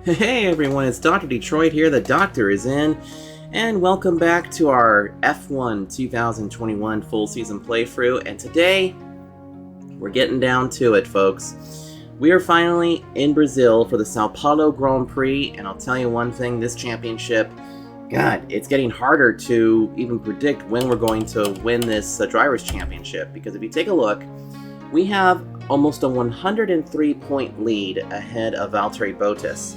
Hey everyone, it's Dr. Detroit here, the doctor is in, and welcome back to our F1 2021 full season playthrough, and today, we're getting down to it, folks. We are finally in Brazil for the Sao Paulo Grand Prix, and I'll tell you one thing, this championship, God, it's getting harder to even predict when we're going to win this Drivers' Championship, because if you take a look, we have almost a 103-point lead ahead of Valtteri Bottas.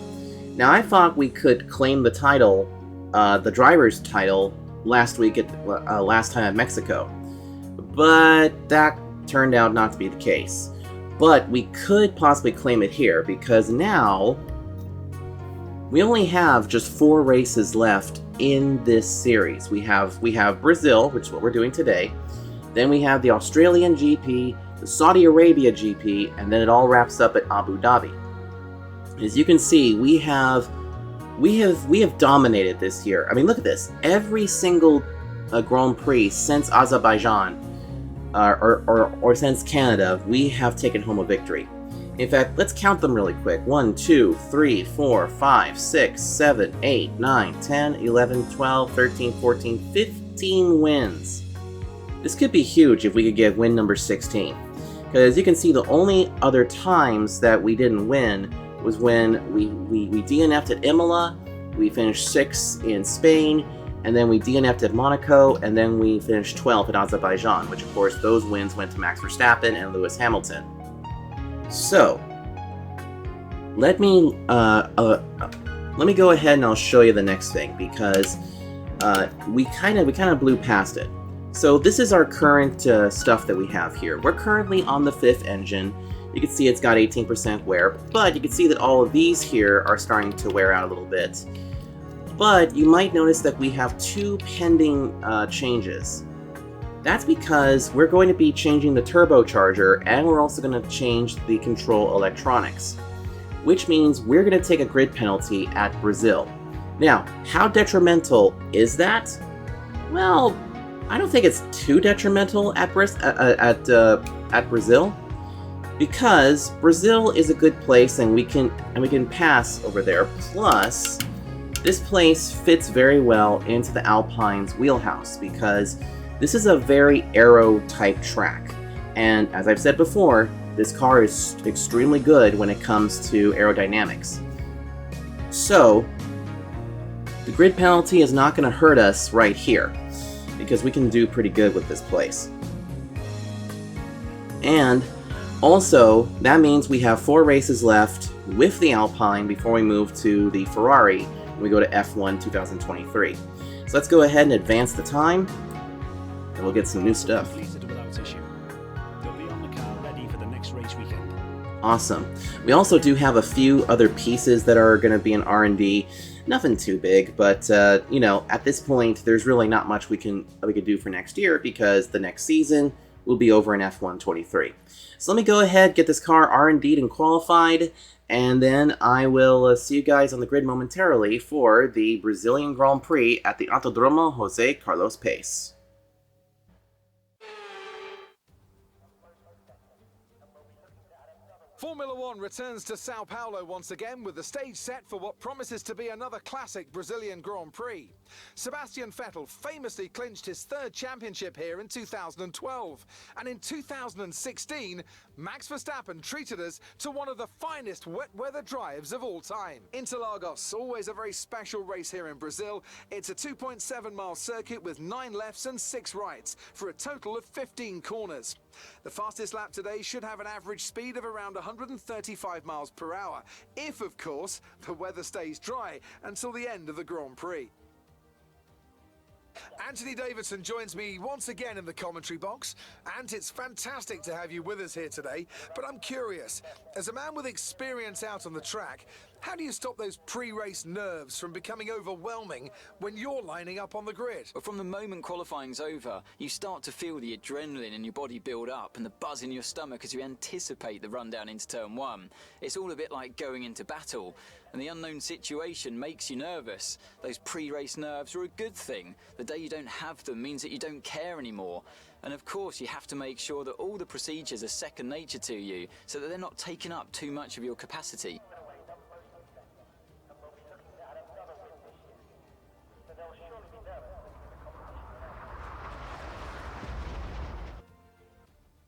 Now, I thought we could claim the title, the driver's title, last week at last time at Mexico, but that turned out not to be the case. But we could possibly claim it here because now we only have just 4 races left in this series. We have Brazil, which is what we're doing today. Then we have the Australian GP, the Saudi Arabia GP, and then it all wraps up at Abu Dhabi. As you can see, we have dominated this year. I mean, look at this. Every single Grand Prix since Azerbaijan, or since Canada, we have taken home a victory. In fact, let's count them really quick. 1, 2, 3, 4, 5, 6, 7, 8, 9, 10, 11, 12, 13, 14, 15 wins. This could be huge if we could get win number 16. Because you can see the only other times that we didn't win was when we DNF'd at Imola, we finished 6th in Spain, and then we DNF'd at Monaco, and then we finished 12th at Azerbaijan, which of course those wins went to Max Verstappen and Lewis Hamilton. So, let me go ahead and I'll show you the next thing, because we kind of blew past it. So this is our current stuff that we have here. We're currently on the 5th engine. You can see it's got 18% wear, but you can see that all of these here are starting to wear out a little bit. But you might notice that we have 2 pending changes. That's because we're going to be changing the turbocharger, and we're also going to change the control electronics, which means we're going to take a grid penalty at Brazil. Now, how detrimental is that? Well, I don't think it's too detrimental at Brazil, because Brazil is a good place and we can pass over there. Plus, this place fits very well into the Alpine's wheelhouse because this is a very aero type track. And as I've said before, this car is extremely good when it comes to aerodynamics. So, the grid penalty is not going to hurt us right here, because we can do pretty good with this place. And also, that means we have 4 races left with the Alpine before we move to the Ferrari when we go to F1 2023. So let's go ahead and advance the time, and we'll get some new stuff. Awesome. We also do have a few other pieces that are going to be in R&D. Nothing too big, but you know, at this point, there's really not much we can do for next year because the next season will be over in F1 23. So let me go ahead, get this car R&D'd and qualified, and then I will see you guys on the grid momentarily for the Brazilian Grand Prix at the Autodromo José Carlos Pace. Formula One returns to Sao Paulo once again with the stage set for what promises to be another classic Brazilian Grand Prix. Sebastian Vettel famously clinched his 3rd championship here in 2012, and in 2016, Max Verstappen treated us to one of the finest wet weather drives of all time. Interlagos, always a very special race here in Brazil. It's a 2.7-mile circuit with 9 lefts and 6 rights for a total of 15 corners. The fastest lap today should have an average speed of around 135 miles per hour, if, of course, the weather stays dry until the end of the Grand Prix. Anthony Davidson joins me once again in the commentary box, and it's fantastic to have you with us here today. But I'm curious, as a man with experience out on the track, How do you stop those pre-race nerves from becoming overwhelming when you're lining up on the grid? But from the moment qualifying's over, you start to feel the adrenaline in your body build up and the buzz in your stomach as you anticipate the run down into turn one. It's all a bit like going into battle, and the unknown situation makes you nervous. Those pre-race nerves are a good thing. The day you don't have them means that you don't care anymore. And of course, you have to make sure that all the procedures are second nature to you, so that they're not taking up too much of your capacity.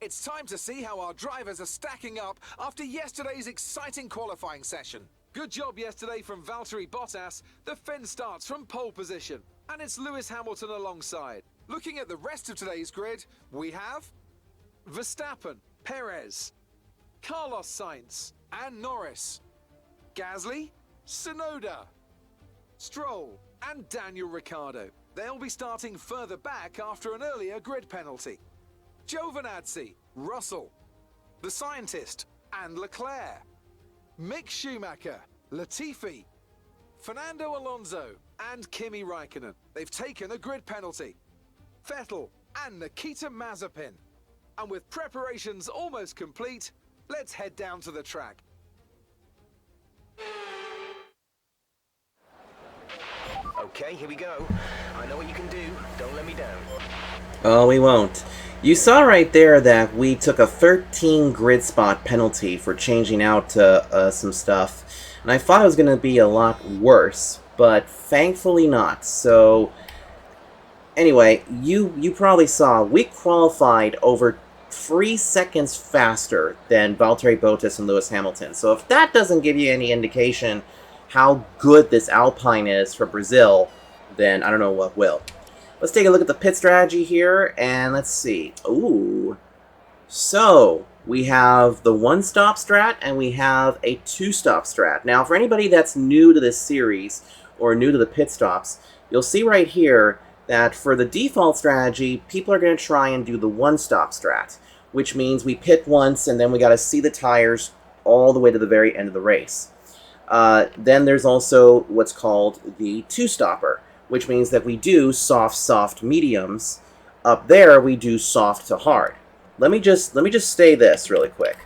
It's time to see how our drivers are stacking up after yesterday's exciting qualifying session. Good job yesterday from Valtteri Bottas. The Finn starts from pole position, and it's Lewis Hamilton alongside. Looking at the rest of today's grid, we have Verstappen, Perez, Carlos Sainz, and Norris, Gasly, Tsunoda, Stroll, and Daniel Ricciardo. They'll be starting further back after an earlier grid penalty. Giovinazzi, Russell, the Scientist, and Leclerc, Mick Schumacher, Latifi, Fernando Alonso, and Kimi Raikkonen. They've taken a grid penalty. Vettel and Nikita Mazepin. And with preparations almost complete, let's head down to the track. Okay, here we go. I know what you can do. Don't let me down. Oh, we won't. You saw right there that we took a 13 grid spot penalty for changing out some stuff. And I thought it was going to be a lot worse, but thankfully not. So, anyway, you probably saw we qualified over 3 seconds faster than Valtteri Bottas and Lewis Hamilton. So if that doesn't give you any indication how good this Alpine is for Brazil, then I don't know what will. Let's take a look at the pit strategy here, and let's see. Ooh. So, we have the one-stop strat, and we have a two-stop strat. Now, for anybody that's new to this series, or new to the pit stops, you'll see right here that for the default strategy, people are going to try and do the one-stop strat, which means we pit once, and then we got to see the tires all the way to the very end of the race. Then there's also what's called the two-stopper, which means that we do soft, mediums. Up there, we do soft to hard. Let me just say this really quick.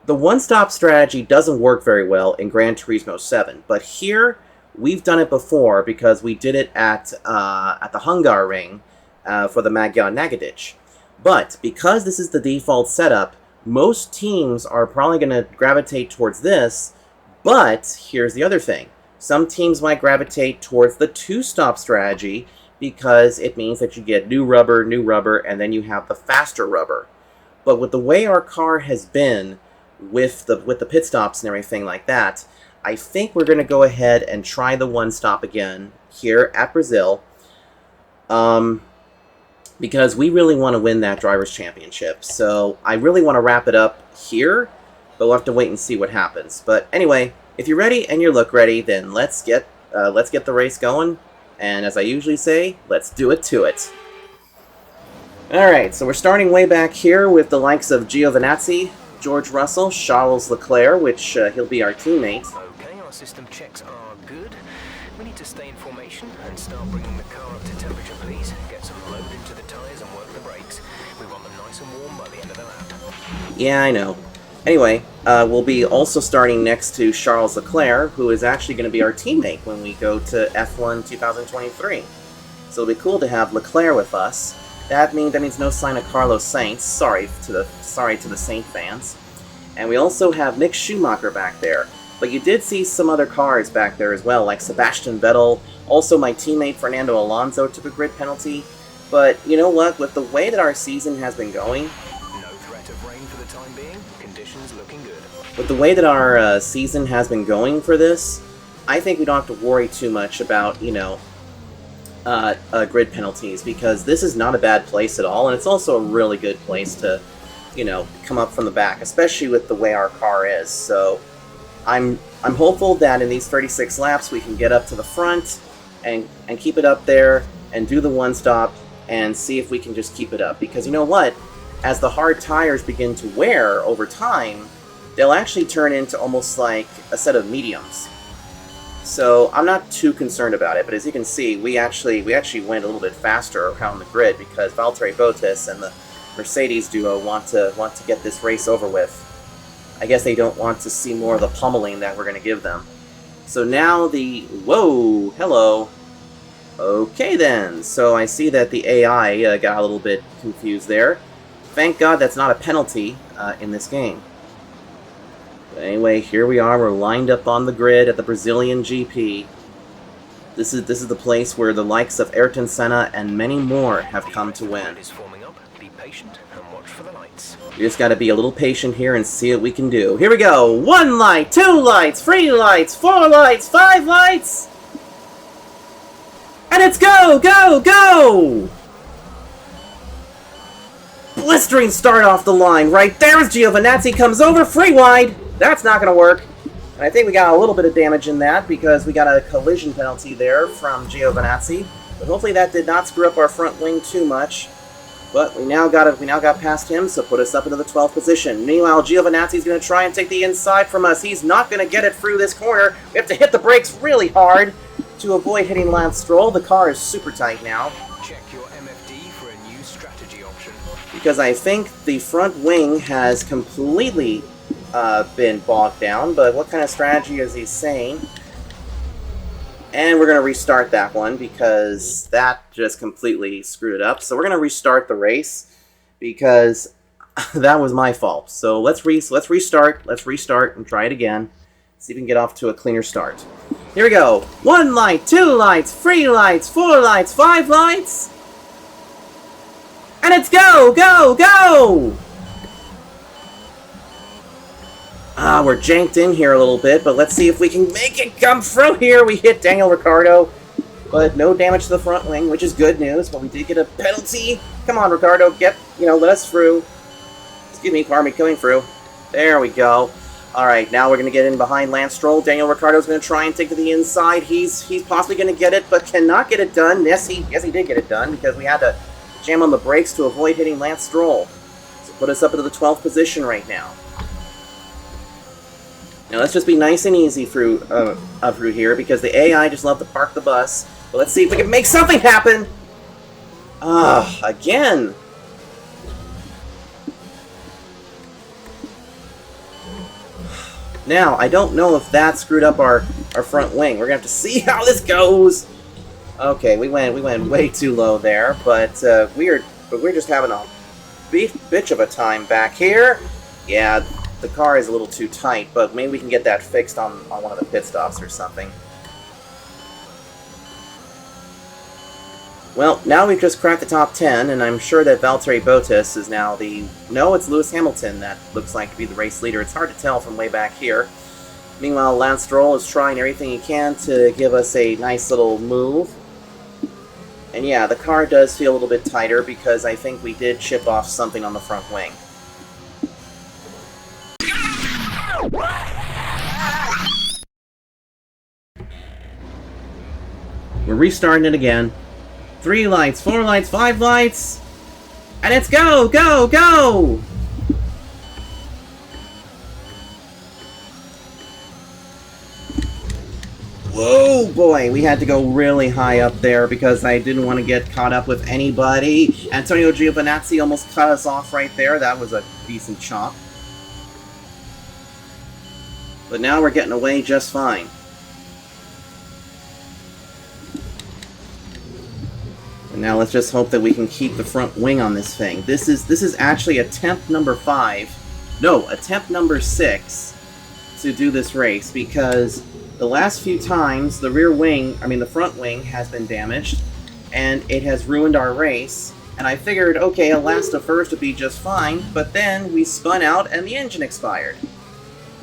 The one-stop strategy doesn't work very well in Gran Turismo 7, but here we've done it before because we did it at the Hungaroring for the Magyar Nagadic. But because this is the default setup, most teams are probably going to gravitate towards this. But here's the other thing. Some teams might gravitate towards the two-stop strategy because it means that you get new rubber, and then you have the faster rubber. But with the way our car has been with the pit stops and everything like that, I think we're going to go ahead and try the one-stop again here at Brazil. Because we really want to win that Drivers' Championship. So I really want to wrap it up here, but we'll have to wait and see what happens. But anyway, if you're ready and you look ready, then let's get the race going. And as I usually say, let's do it to it. Alright, so we're starting way back here with the likes of Giovinazzi, George Russell, Charles Leclerc, which he'll be our teammate. Okay, our system checks are good. We need to stay in formation and start bringing the car up to temperature, please. Get some load into the tyres and work the brakes. We want them nice and warm by the end of the lap. Yeah, I know. Anyway, we'll be also starting next to Charles Leclerc, who is actually going to be our teammate when we go to F1 2023. So it'll be cool to have Leclerc with us. That means no sign of Carlos Sainz. Sorry to the Saint fans. And we also have Mick Schumacher back there. But you did see some other cars back there as well, like Sebastian Vettel. Also, my teammate Fernando Alonso took a grid penalty. But you know what? With the way that our season has been going, with the way that our season has been going for this, I think we don't have to worry too much about, grid penalties, because this is not a bad place at all, and it's also a really good place to, come up from the back, especially with the way our car is. So I'm hopeful that in these 36 laps we can get up to the front and keep it up there and do the one stop and see if we can just keep it up, because you know what? As the hard tires begin to wear over time, they'll actually turn into almost like a set of mediums. So I'm not too concerned about it, but as you can see, we actually went a little bit faster around the grid because Valtteri Bottas and the Mercedes duo want to get this race over with. I guess they don't want to see more of the pummeling that we're going to give them. So now whoa, hello. Okay then, so I see that the AI got a little bit confused there. Thank God that's not a penalty in this game. But anyway, here we are, we're lined up on the grid at the Brazilian GP. This is the place where the likes of Ayrton Senna and many more have come to win. Be patient and watch for the lights. We just gotta be a little patient here and see what we can do. Here we go! 1 light, 2 lights, 3 lights, 4 lights, 5 lights! And it's go, go, go! Blistering start off the line. Right there as Giovinazzi comes over, free wide. That's not going to work. And I think we got a little bit of damage in that because we got a collision penalty there from Giovinazzi. But hopefully that did not screw up our front wing too much. But we now got past him, so put us up into the 12th position. Meanwhile, Giovinazzi's going to try and take the inside from us. He's not going to get it through this corner. We have to hit the brakes really hard to avoid hitting Lance Stroll. The car is super tight now. Check your MFD for a new strategy option. Because I think the front wing has completely been bogged down, but what kind of strategy is he saying? And we're going to restart that one because that just completely screwed it up. So we're going to restart the race because that was my fault. So let's restart and try it again. See if we can get off to a cleaner start. Here we go. 1 light, 2 lights, 3 lights, 4 lights, 5 lights. And it's go, go, go! We're janked in here a little bit, but let's see if we can make it come through here. We hit Daniel Ricciardo, but no damage to the front wing, which is good news, but we did get a penalty. Come on, Ricciardo, let us through. Excuse me, pardon me, coming through. There we go. Alright, now we're going to get in behind Lance Stroll. Daniel Ricciardo's going to try and take to the inside. He's possibly going to get it, but cannot get it done. Yes, he did get it done, because we had to jam on the brakes to avoid hitting Lance Stroll. So put us up into the 12th position right now. Now let's just be nice and easy through here, because the AI just love to park the bus. But let's see if we can make something happen! Again! Now, I don't know if that screwed up our front wing. We're gonna have to see how this goes! Okay, we went way too low there, but we're just having a bitch of a time back here. Yeah, the car is a little too tight, but maybe we can get that fixed on one of the pit stops or something. Well, now we've just cracked the top 10, and I'm sure that Valtteri Bottas is now No, it's Lewis Hamilton that looks like to be the race leader. It's hard to tell from way back here. Meanwhile, Lance Stroll is trying everything he can to give us a nice little move. And yeah, the car does feel a little bit tighter because I think we did chip off something on the front wing. We're restarting it again. 3 lights, 4 lights, 5 lights! And it's go, go, go! Whoa, boy, we had to go really high up there because I didn't want to get caught up with anybody. Antonio Giovinazzi almost cut us off right there. That was a decent chop. But now we're getting away just fine. And now let's just hope that we can keep the front wing on this thing. This is actually attempt number 5. No, attempt number 6 to do this race because the last few times the front wing has been damaged and it has ruined our race. And I figured, okay, a last to first would be just fine, but then we spun out and the engine expired.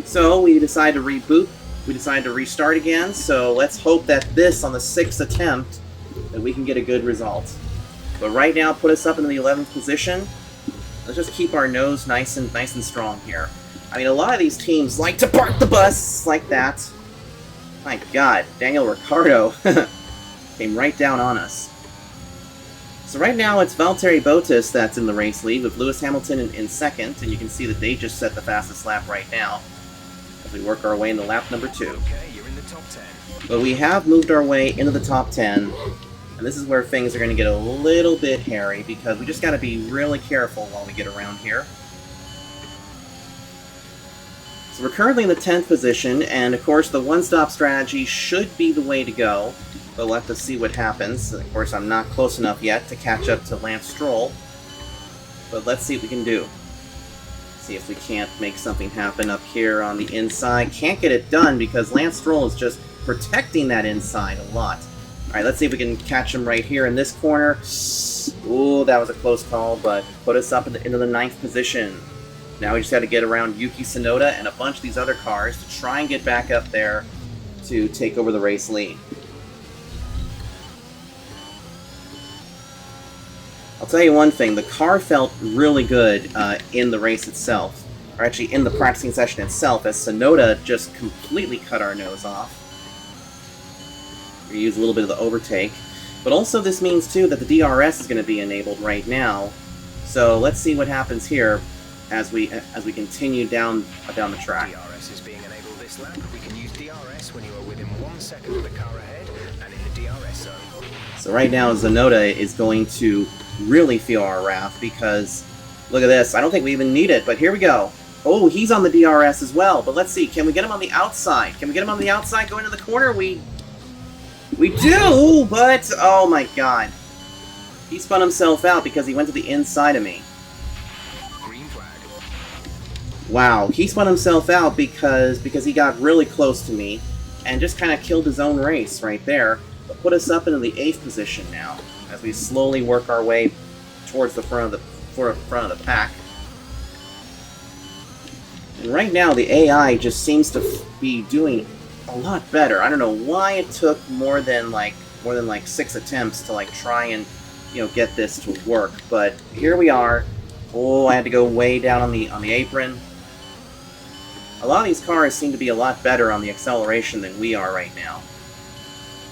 So we decided to reboot, we decided to restart again, so let's hope that this, on the 6th attempt, that we can get a good result. But right now, put us up into the 11th position. Let's just keep our nose nice and strong here. I mean, a lot of these teams like to park the bus like that. My god, Daniel Ricciardo came right down on us. So right now it's Valtteri Bottas that's in the race lead with Lewis Hamilton in second, and you can see that they just set the fastest lap right now as we work our way into lap number 2. Okay, you're in the top 10. But we have moved our way into the top 10, and this is where things are going to get a little bit hairy because we just got to be really careful while we get around here. So we're currently in the 10th position, and of course the one-stop strategy should be the way to go. But we'll have to see what happens. Of course, I'm not close enough yet to catch up to Lance Stroll. But let's see what we can do. See if we can't make something happen up here on the inside. Can't get it done because Lance Stroll is just protecting that inside a lot. Alright, let's see if we can catch him right here in this corner. Ooh, that was a close call, but put us up into the 9th position. Now we just got to get around Yuki Tsunoda and a bunch of these other cars to try and get back up there to take over the race lead. I'll tell you one thing, the car felt really good in the race itself, or actually in the practicing session itself, as Tsunoda just completely cut our nose off. We use a little bit of the overtake, but also this means too that the DRS is going to be enabled right now. So let's see what happens here as we continue down the track. DRS is being enabled this lap. We can use DRS when you are within 1 second of the car ahead and in the DRS zone. So right now Tsunoda is going to really feel our wrath because, look at this, I don't think we even need it, but here we go. Oh, he's on the DRS as well, but let's see, can we get him on the outside? Can we get him on the outside going to the corner? We do, but, oh my god. He spun himself out because he went to the inside of me. Green flag. Wow, he spun himself out because he got really close to me and just kind of killed his own race right there, but put us up into the 8th position now, as we slowly work our way towards the front of the pack. And right now, the AI just seems to be doing a lot better. I don't know why it took more than like 6 attempts to try and get this to work, but here we are. Oh, I had to go way down on the apron. A lot of these cars seem to be a lot better on the acceleration than we are right now.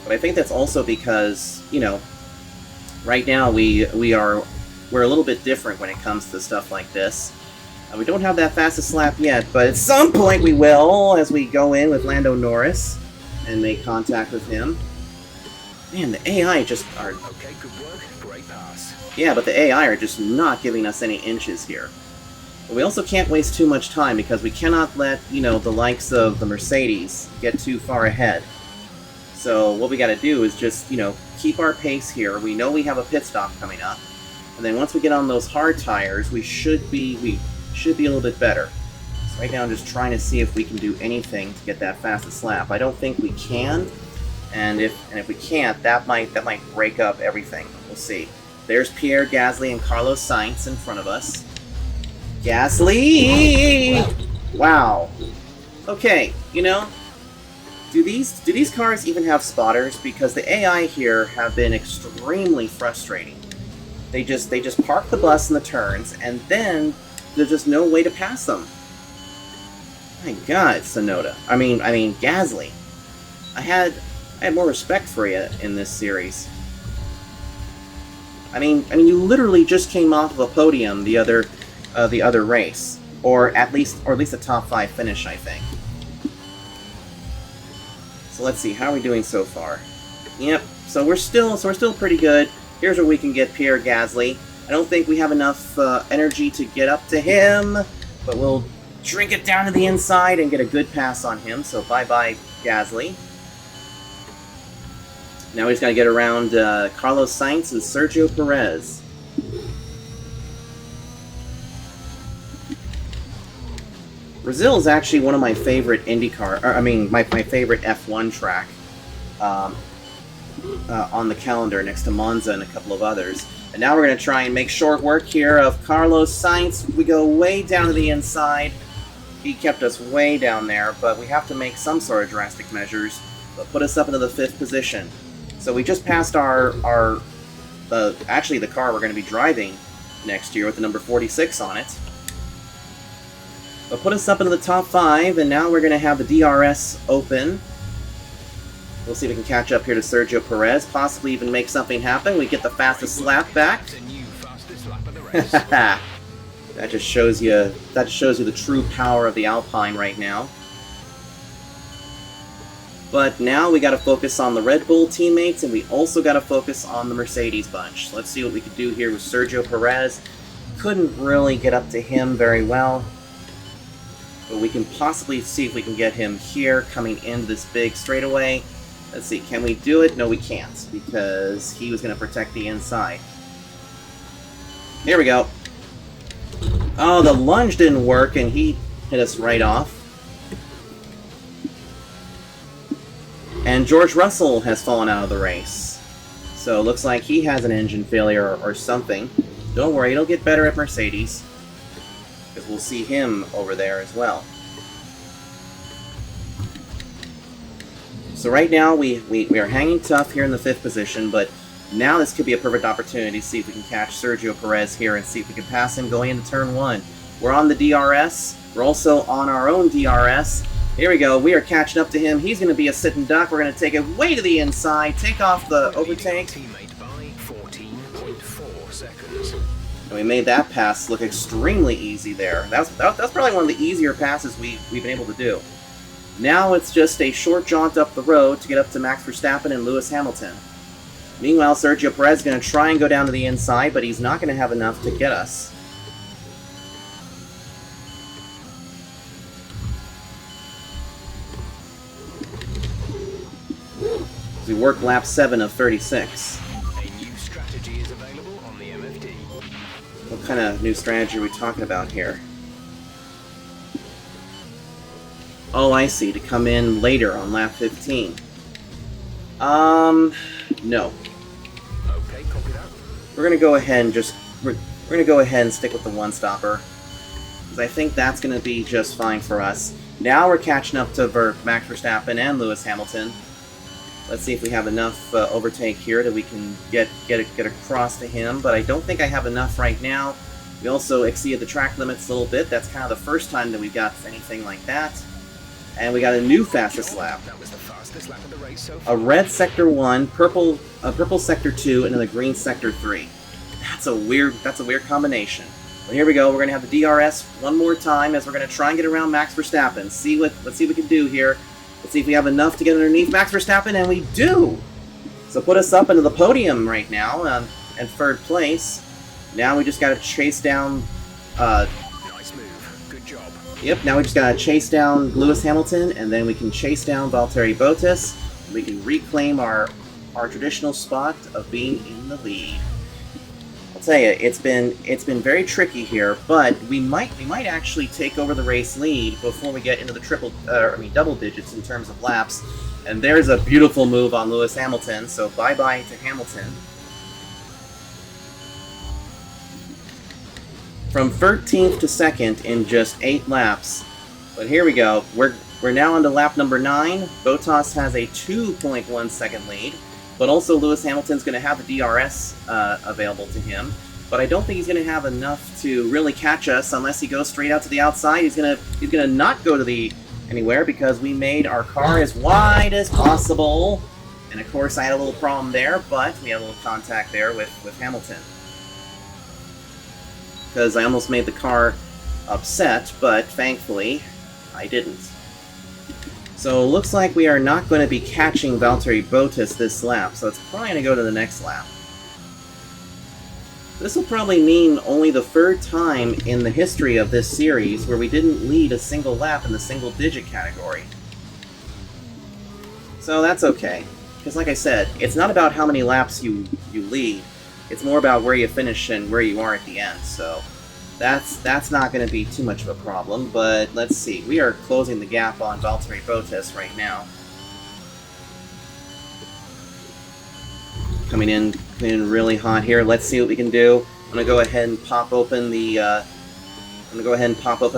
But I think that's also because, right now we're a little bit different when it comes to stuff like this. We don't have that fastest lap yet, but at some point we will as we go in with Lando Norris and make contact with him. Man, the AI just are... Okay, good work. Great pass. Yeah, but the AI are just not giving us any inches here. But we also can't waste too much time because we cannot let, the likes of the Mercedes get too far ahead. So what we gotta do is just, keep our pace here. We know we have a pit stop coming up. And then once we get on those hard tires, we should be a little bit better. So right now I'm just trying to see if we can do anything to get that fastest lap. I don't think we can. And if we can't, that might break up everything. We'll see. There's Pierre Gasly and Carlos Sainz in front of us. Gasly! Wow. Okay, do these cars even have spotters? Because the AI here have been extremely frustrating. They just park the bus in the turns, and then there's just no way to pass them. My God, Tsunoda. I mean Gasly. I had more respect for you in this series. I mean, you literally just came off of a podium the other race, or at least a top 5 finish, I think. So let's see, how are we doing so far? Yep, so we're still pretty good. Here's where we can get Pierre Gasly. I don't think we have enough energy to get up to him, but we'll drink it down to the inside and get a good pass on him. So bye-bye, Gasly. Now we just got to get around Carlos Sainz and Sergio Perez. Brazil is actually one of my favorite my favorite F1 track on the calendar next to Monza and a couple of others. And now we're going to try and make short work here of Carlos Sainz. We go way down to the inside. He kept us way down there, but we have to make some sort of drastic measures that put us up into the 5th position. So we just passed actually the car we're going to be driving next year with the number 46 on it. But put us up into the top 5, and now we're going to have the DRS open. We'll see if we can catch up here to Sergio Perez, possibly even make something happen. We get the fastest lap back. The new fastest lap of the race. That just shows you the true power of the Alpine right now. But now we got to focus on the Red Bull teammates, and we also got to focus on the Mercedes bunch. Let's see what we can do here with Sergio Perez. Couldn't really get up to him very well, but we can possibly see if we can get him here coming into this big straightaway. Let's see, can we do it? No, we can't, because he was going to protect the inside. Here we go. Oh, the lunge didn't work, and he hit us right off. And George Russell has fallen out of the race. So it looks like he has an engine failure or something. Don't worry, it'll get better at Mercedes, because we'll see him over there as well. So right now we are hanging tough here in the 5th position, but now this could be a perfect opportunity to see if we can catch Sergio Perez here and see if we can pass him going into turn 1. We're on the DRS. We're also on our own DRS. Here we go. We are catching up to him. He's going to be a sitting duck. We're going to take it way to the inside, take off the overtake. Teammate by 14.4 seconds. And we made that pass look extremely easy there. That's probably one of the easier passes we've been able to do. Now it's just a short jaunt up the road to get up to Max Verstappen and Lewis Hamilton. Meanwhile, Sergio Perez is going to try and go down to the inside, but he's not going to have enough to get us. We work lap 7 of 36. A new strategy is available on the MFD. What kind of new strategy are we talking about here? Oh, I see. To come in later on lap 15. No. Okay, copy that. We're gonna go ahead and we're gonna go ahead and stick with the one-stopper, because I think that's gonna be just fine for us. Now we're catching up to Max Verstappen and Lewis Hamilton. Let's see if we have enough overtake here that we can get across to him, but I don't think I have enough right now. We also exceeded the track limits a little bit. That's kind of the first time that we've got anything like that. And we got a new fastest lap. That was the fastest lap of the race so far. A red sector 1, purple sector 2, and then a green sector 3. That's a weird combination. Well, here we go. We're gonna have the DRS one more time as we're gonna try and get around Max Verstappen. Let's see what we can do here. Let's see if we have enough to get underneath Max Verstappen, and we do! So put us up into the podium right now, in 3rd place. Now we just gotta chase down... Nice move. Good job. Yep, now we just gotta chase down Lewis Hamilton, and then we can chase down Valtteri Bottas. We can reclaim our traditional spot of being in the lead. I'll tell you, it's been very tricky here, but we might actually take over the race lead before we get into the double digits in terms of laps. And there's a beautiful move on Lewis Hamilton, so bye-bye to Hamilton. From 13th to 2nd in just 8 laps. But here we go. We're now on to lap number 9. Bottas has a 2.1 second lead. But also Lewis Hamilton's going to have the DRS available to him. But I don't think he's going to have enough to really catch us unless he goes straight out to the outside. He's gonna not go to anywhere because we made our car as wide as possible. And of course I had a little problem there, but we had a little contact there with Hamilton. Because I almost made the car upset, but thankfully I didn't. So it looks like we are not going to be catching Valtteri Bottas this lap, so it's probably going to go to the next lap. This will probably mean only the 3rd time in the history of this series where we didn't lead a single lap in the single-digit category. So that's okay, because like I said, it's not about how many laps you lead, it's more about where you finish and where you are at the end, so that's not going to be too much of a problem, but let's see. We are closing the gap on Valtteri Bottas right now. Coming in really hot here. Let's see what we can do. I'm going to go ahead and pop open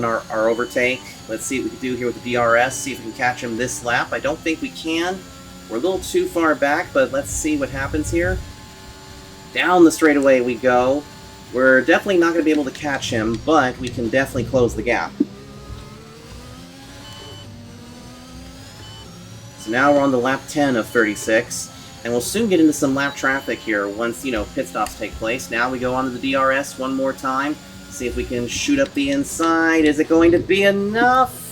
our overtake. Let's see what we can do here with the DRS, see if we can catch him this lap. I don't think we can. We're a little too far back, but let's see what happens here. Down the straightaway we go. We're definitely not going to be able to catch him, but we can definitely close the gap. So now we're on the lap 10 of 36, and we'll soon get into some lap traffic here once, you know, pit stops take place. Now we go on to the DRS one more time, see if we can shoot up the inside. Is it going to be enough?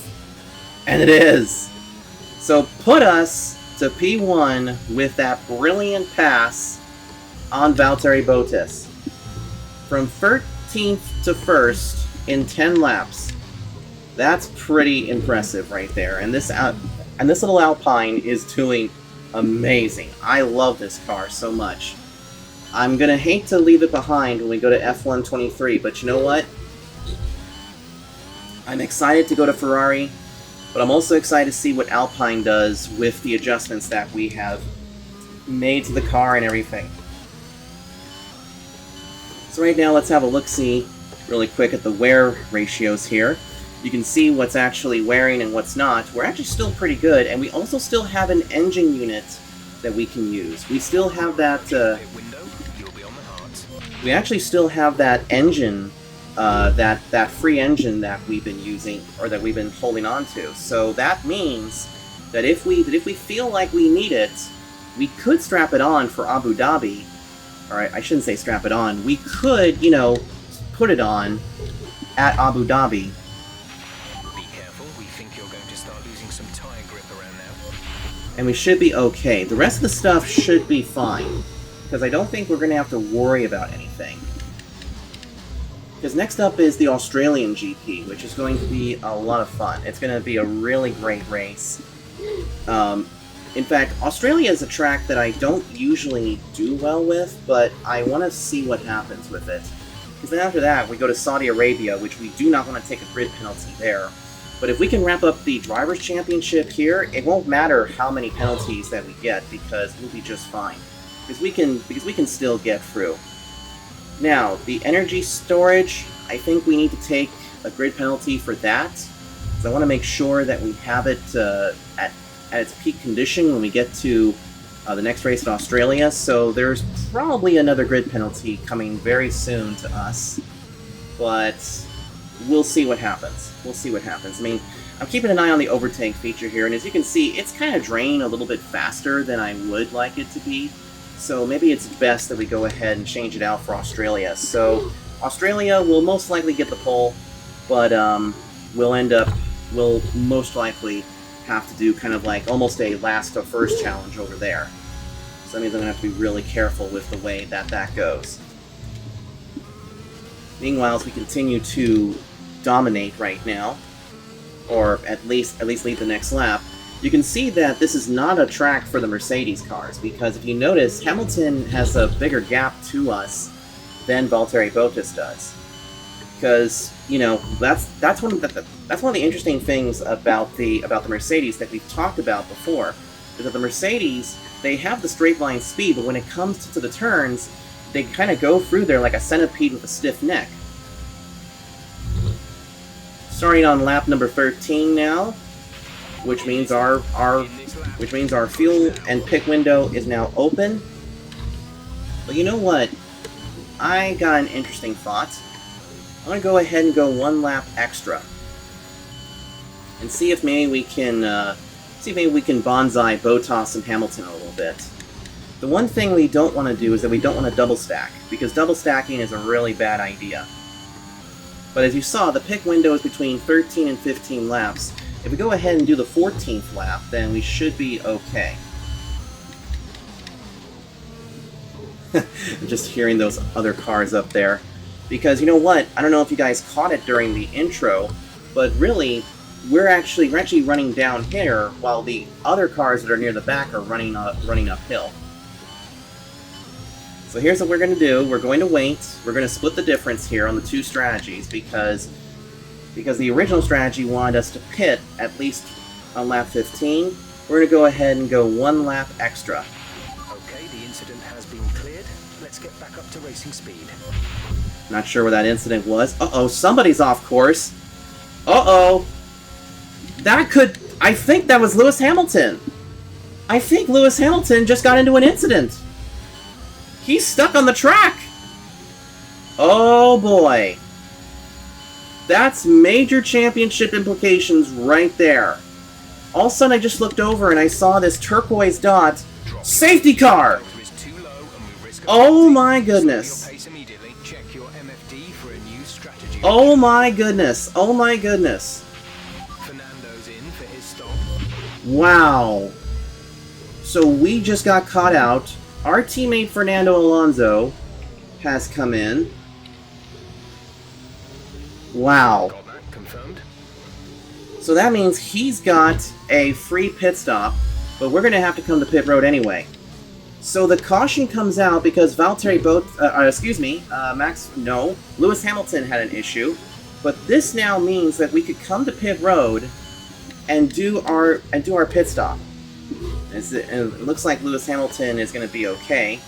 And it is! So put us to P1 with that brilliant pass on Valtteri Bottas. From 13th to 1st in 10 laps. That's pretty impressive right there. And this little Alpine is doing amazing. I love this car so much. I'm gonna hate to leave it behind when we go to F1 23, but you know what? I'm excited to go to Ferrari, but I'm also excited to see what Alpine does with the adjustments that we have made to the car and everything. So right now, let's have a look-see really quick at the wear ratios here. You can see what's actually wearing and what's not. We're actually still pretty good, and we also still have an engine unit that we can use. We still have that, we actually still have that engine, that free engine that we've been using, or that we've been holding on to. So that means that if we feel like we need it, we could strap it on for Abu Dhabi. Alright, I shouldn't say strap it on. We could, you know, put it on at Abu Dhabi. Be careful, we think you're going to start losing some tire grip around now. And we should be okay. The rest of the stuff should be fine, because I don't think we're going to have to worry about anything. Because next up is the Australian GP, which is going to be a lot of fun. It's going to be a really great race. In fact, Australia is a track that I don't usually do well with, but I want to see what happens with it. Because then after that, we go to Saudi Arabia, which we do not want to take a grid penalty there. But if we can wrap up the Drivers' Championship here, it won't matter how many penalties that we get, because we'll be just fine. Because we can still get through. Now, the energy storage, I think we need to take a grid penalty for that. So I want to make sure that we have it at its peak condition when we get to the next race in Australia. So there's probably another grid penalty coming very soon to us. But we'll see what happens. We'll see what happens. I mean, I'm keeping an eye on the overtake feature here, and as you can see, it's kind of draining a little bit faster than I would like it to be. So maybe it's best that we go ahead and change it out for Australia. So Australia will most likely get the pole, but we'll most likely have to do kind of like almost a last to first challenge over there. So that means I'm going to have to be really careful with the way that goes. Meanwhile, as we continue to dominate right now, or at least lead the next lap, you can see that this is not a track for the Mercedes cars, because if you notice, Hamilton has a bigger gap to us than Valtteri Bottas does. Because, you know, that's one of the interesting things about the Mercedes that we've talked about before, is that the Mercedes, they have the straight line speed, but when it comes to the turns, they kind of go through there like a centipede with a stiff neck. Starting on lap number 13 now, which means our fuel and pit window is now open. But you know what? I got an interesting thought. I'm gonna go ahead and go one lap extra, and see if maybe we can bonsai Bottas and Hamilton a little bit. The one thing we don't want to do is that we don't want to double stack, because double stacking is a really bad idea. But as you saw, the pit window is between 13 and 15 laps. If we go ahead and do the 14th lap, then we should be okay. I'm just hearing those other cars up there. Because you know what? I don't know if you guys caught it during the intro, but really, we're actually running down here while the other cars that are near the back are running uphill. So here's what we're going to do. We're going to wait. We're going to split the difference here on the two strategies, because the original strategy wanted us to pit at least on lap 15. We're going to go ahead and go one lap extra. Okay, the incident has been cleared. Let's get back up to racing speed. Not sure where that incident was. Uh-oh, somebody's off course. Uh-oh. I think that was Lewis Hamilton. I think Lewis Hamilton just got into an incident. He's stuck on the track. Oh boy. That's major championship implications right there. all of a sudden I just looked over and I saw this turquoise dot. Safety car! Oh my goodness. Oh my goodness. Oh my goodness. Wow. So we just got caught out. Our teammate Fernando Alonso has come in. Wow. So that means he's got a free pit stop, but we're going to have to come to pit road anyway. So the caution comes out because Lewis Hamilton had an issue, but this now means that we could come to pit road and do our pit stop. And it looks like Lewis Hamilton is going to be okay.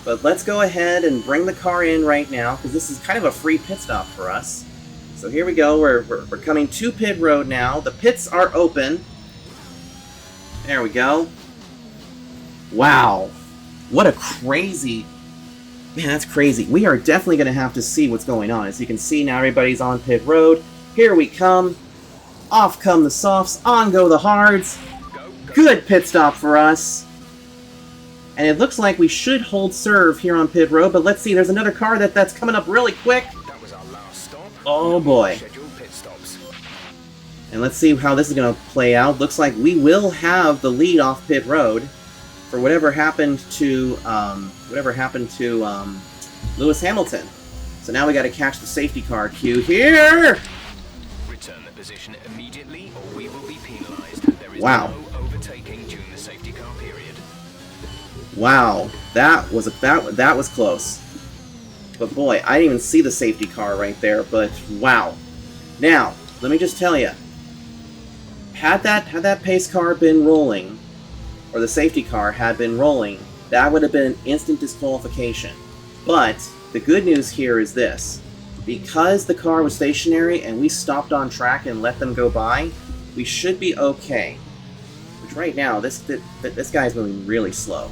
But let's go ahead and bring the car in right now, because this is kind of a free pit stop for us. So here we go, we're coming to pit road now. The pits are open. There we go. Wow. What a crazy... Man, that's crazy. We are definitely going to have to see what's going on. As you can see, now everybody's on pit road. Here we come. Off come the softs, on go the hards. Good pit stop for us. And it looks like we should hold serve here on pit road, but let's see, there's another car that's coming up really quick. Oh boy. And let's see how this is going to play out. Looks like we will have the lead off pit road for whatever happened to Lewis Hamilton. So now we got to catch the safety car queue here. Return the position immediately or we will be penalized. There is Wow. no overtaking during the safety car period. Wow, that was close. But boy, I didn't even see the safety car right there, but wow. Now, let me just tell you, had that pace car been rolling, or the safety car had been rolling, that would have been an instant disqualification. But the good news here is this. Because the car was stationary and we stopped on track and let them go by, we should be okay. Which right now, this guy's moving really slow.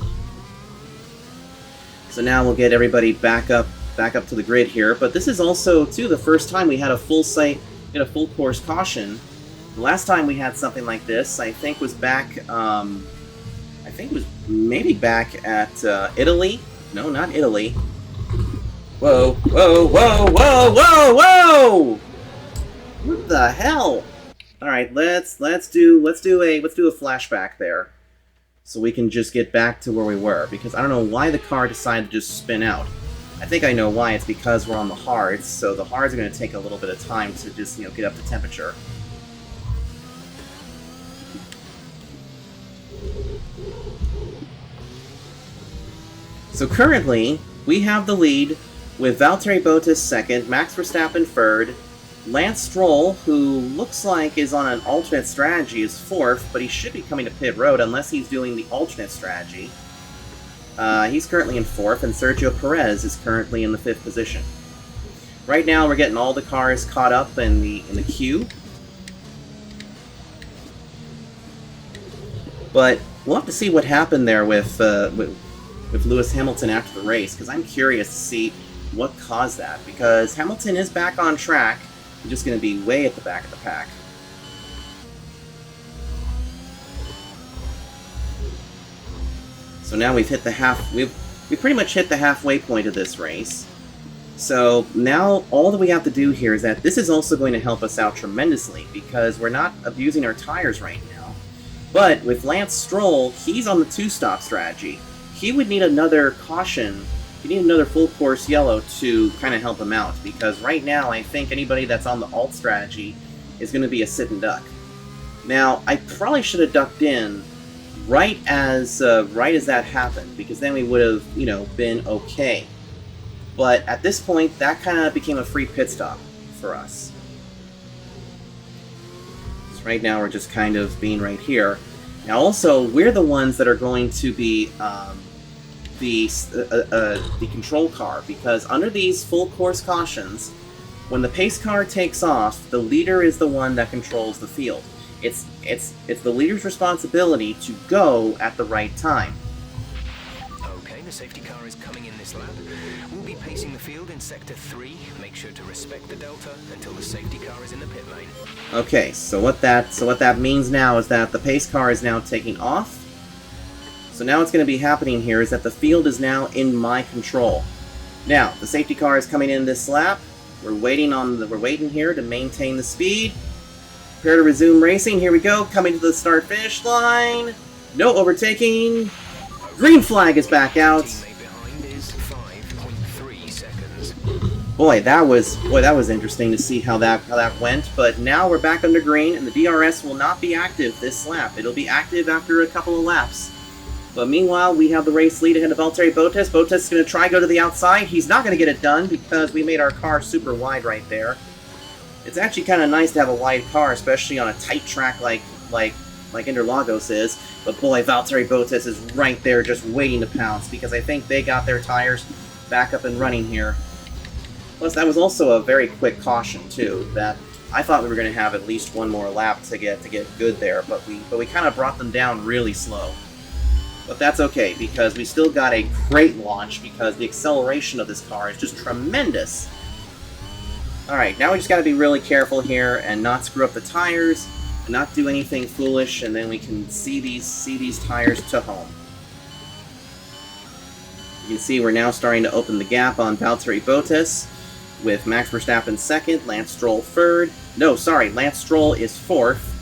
So now we'll get everybody back up to the grid here. But this is also, too, the first time we had a full course caution. The last time we had something like this, I think, was back, I think it was maybe back at Italy. No, not Italy. Whoa, whoa, whoa, whoa, whoa, whoa! What the hell? All right, let's do a flashback there, so we can just get back to where we were. Because I don't know why the car decided to just spin out. I think I know why. It's because we're on the hards, so the hards are going to take a little bit of time to just get up to temperature. So currently, we have the lead with Valtteri Bottas second, Max Verstappen third, Lance Stroll, who looks like is on an alternate strategy, is fourth, but he should be coming to pit road unless he's doing the alternate strategy. He's currently in fourth, and Sergio Perez is currently in the fifth position. Right now, we're getting all the cars caught up in the queue. But we'll have to see what happened there with Lewis Hamilton after the race, because I'm curious to see what caused that, because Hamilton is back on track. He's just going to be way at the back of the pack. So now we've hit the we've pretty much hit the halfway point of this race. So now all that we have to do here is that this is also going to help us out tremendously, because we're not abusing our tires right now. But with Lance Stroll, he's on the two-stop strategy. He would need another caution. You need another full course yellow to kind of help him out, because right now I think anybody that's on the alt strategy is going to be a sit and duck. Now, I probably should have ducked in right as that happened, because then we would have, been okay. But at this point, that kind of became a free pit stop for us. So right now we're just kind of being right here. Now also, we're the ones that are going to be the control car, because under these full course cautions, when the pace car takes off, the leader is the one that controls the field. It's the leader's responsibility to go at the right time. Okay, the safety car is coming in this lap. We'll be pacing the field in Sector 3. Make sure to respect the Delta until the safety car is in the pit lane. Okay, so what that means now is that the pace car is now taking off. So now what's going to be happening here is that the field is now in my control. Now, the safety car is coming in this lap. We're waiting here to maintain the speed. Prepare to resume racing. Here we go, coming to the start-finish line. No overtaking. Green flag is back out. Boy, that was interesting to see how that went. But now we're back under green, and the DRS will not be active this lap. It'll be active after a couple of laps. But meanwhile, we have the race lead ahead of Valtteri Bottas. Bottas is going to try go to the outside. He's not going to get it done because we made our car super wide right there. It's actually kind of nice to have a wide car, especially on a tight track like Interlagos is. But boy, Valtteri Bottas is right there just waiting to pounce because I think they got their tires back up and running here. Plus, that was also a very quick caution too. That I thought we were going to have at least one more lap to get good there, but we kind of brought them down really slow. But that's okay, because we still got a great launch, because the acceleration of this car is just tremendous. Alright, now we just gotta be really careful here, and not screw up the tires, and not do anything foolish, and then we can see these tires to home. You can see we're now starting to open the gap on Valtteri Bottas, with Max Verstappen second, Lance Stroll third. No, sorry, Lance Stroll is fourth.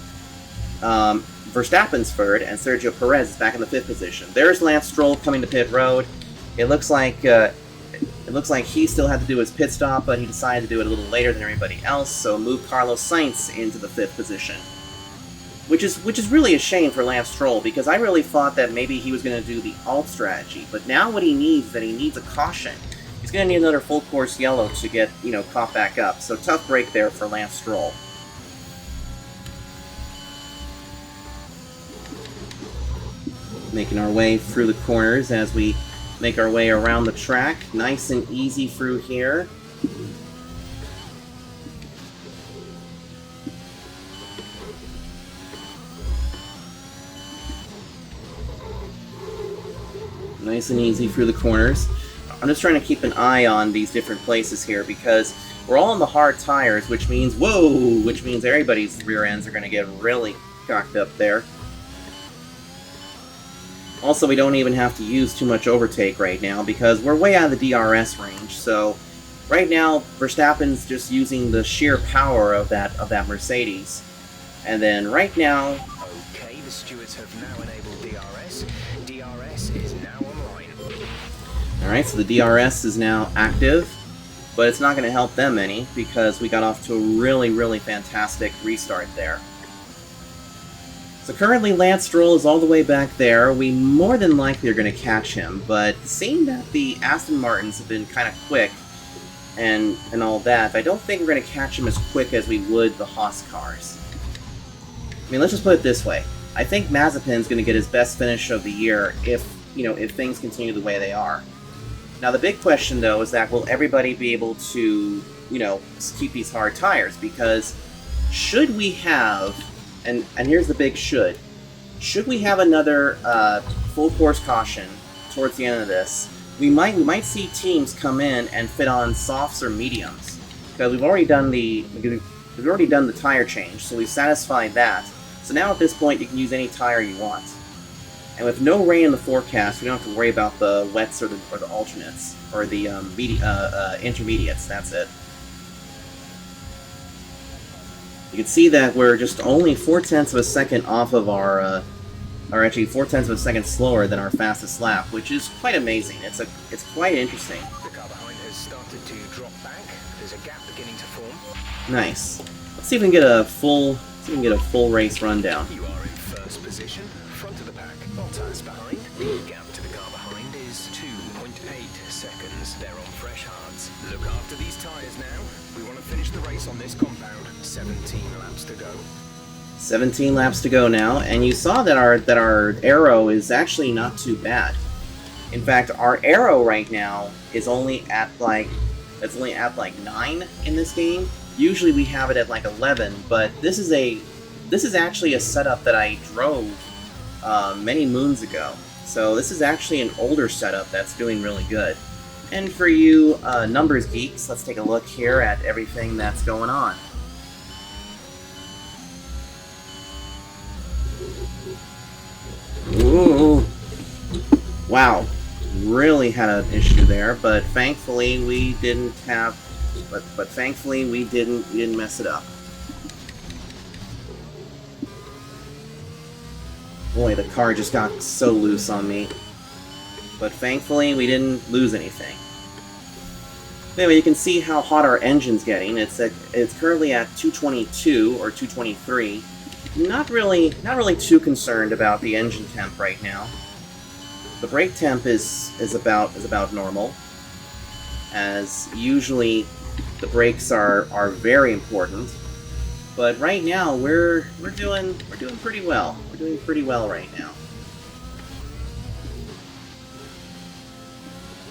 Verstappen's third, and Sergio Perez is back in the fifth position. There's Lance Stroll coming to pit road. It looks like he still had to do his pit stop, but he decided to do it a little later than everybody else, so moved Carlos Sainz into the fifth position. Which is really a shame for Lance Stroll, because I really thought that maybe he was going to do the alt strategy, but now what he needs is that he needs a caution. He's going to need another full course yellow to get, caught back up. So tough break there for Lance Stroll. Making our way through the corners as we make our way around the track. Nice and easy through here. Nice and easy through the corners. I'm just trying to keep an eye on these different places here because we're all on the hard tires, which means, which means everybody's rear ends are going to get really cocked up there. Also, we don't even have to use too much overtake right now because we're way out of the DRS range. So right now, Verstappen's just using the sheer power of that Mercedes. And then right now... Okay, the stewards have now enabled DRS. DRS is now online. Alright, so the DRS is now active, but it's not going to help them any because we got off to a really, really fantastic restart there. So currently Lance Stroll is all the way back there. We more than likely are going to catch him, but seeing that the Aston Martins have been kind of quick and all that, I don't think we're going to catch him as quick as we would the Haas cars. I mean, let's just put it this way. I think Mazepin's going to get his best finish of the year if things continue the way they are. Now the big question though is that will everybody be able to, keep these hard tires? Because should we have... And here's the big should. Should we have another full course caution towards the end of this, we might see teams come in and fit on softs or mediums because we've already done the tire change, so we've satisfied that. So now at this point you can use any tire you want. And with no rain in the forecast, we don't have to worry about the wets or the alternates or the intermediates. That's it. You can see that we're just only 0.4 of a second off of our, or actually 0.4 of a second slower than our fastest lap, which is quite amazing. It's quite interesting. The car behind has started to drop back. There's a gap beginning to form. Nice. Let's see if we can get a full race rundown. You are in first position, front of the pack. Bottas behind. The gap to the car behind is 2.8 seconds. They're on fresh hards. Look after these tyres now. We want to finish the race on this compound. 17 laps to go. 17 laps to go now, and you saw that our arrow is actually not too bad. In fact, our arrow right now is only at like 9 in this game. Usually we have it at like 11, but this is actually a setup that I drove many moons ago. So this is actually an older setup that's doing really good. And for you numbers geeks, let's take a look here at everything that's going on. Ooh. Wow. Really had an issue there, but thankfully we didn't have... But thankfully we didn't mess it up. Boy, the car just got so loose on me. But thankfully we didn't lose anything. Anyway, you can see how hot our engine's getting. It's currently at 222 or 223. Not really too concerned about the engine temp right now. The brake temp is about normal, as usually the brakes are very important. But right now we're doing pretty well. We're doing pretty well right now.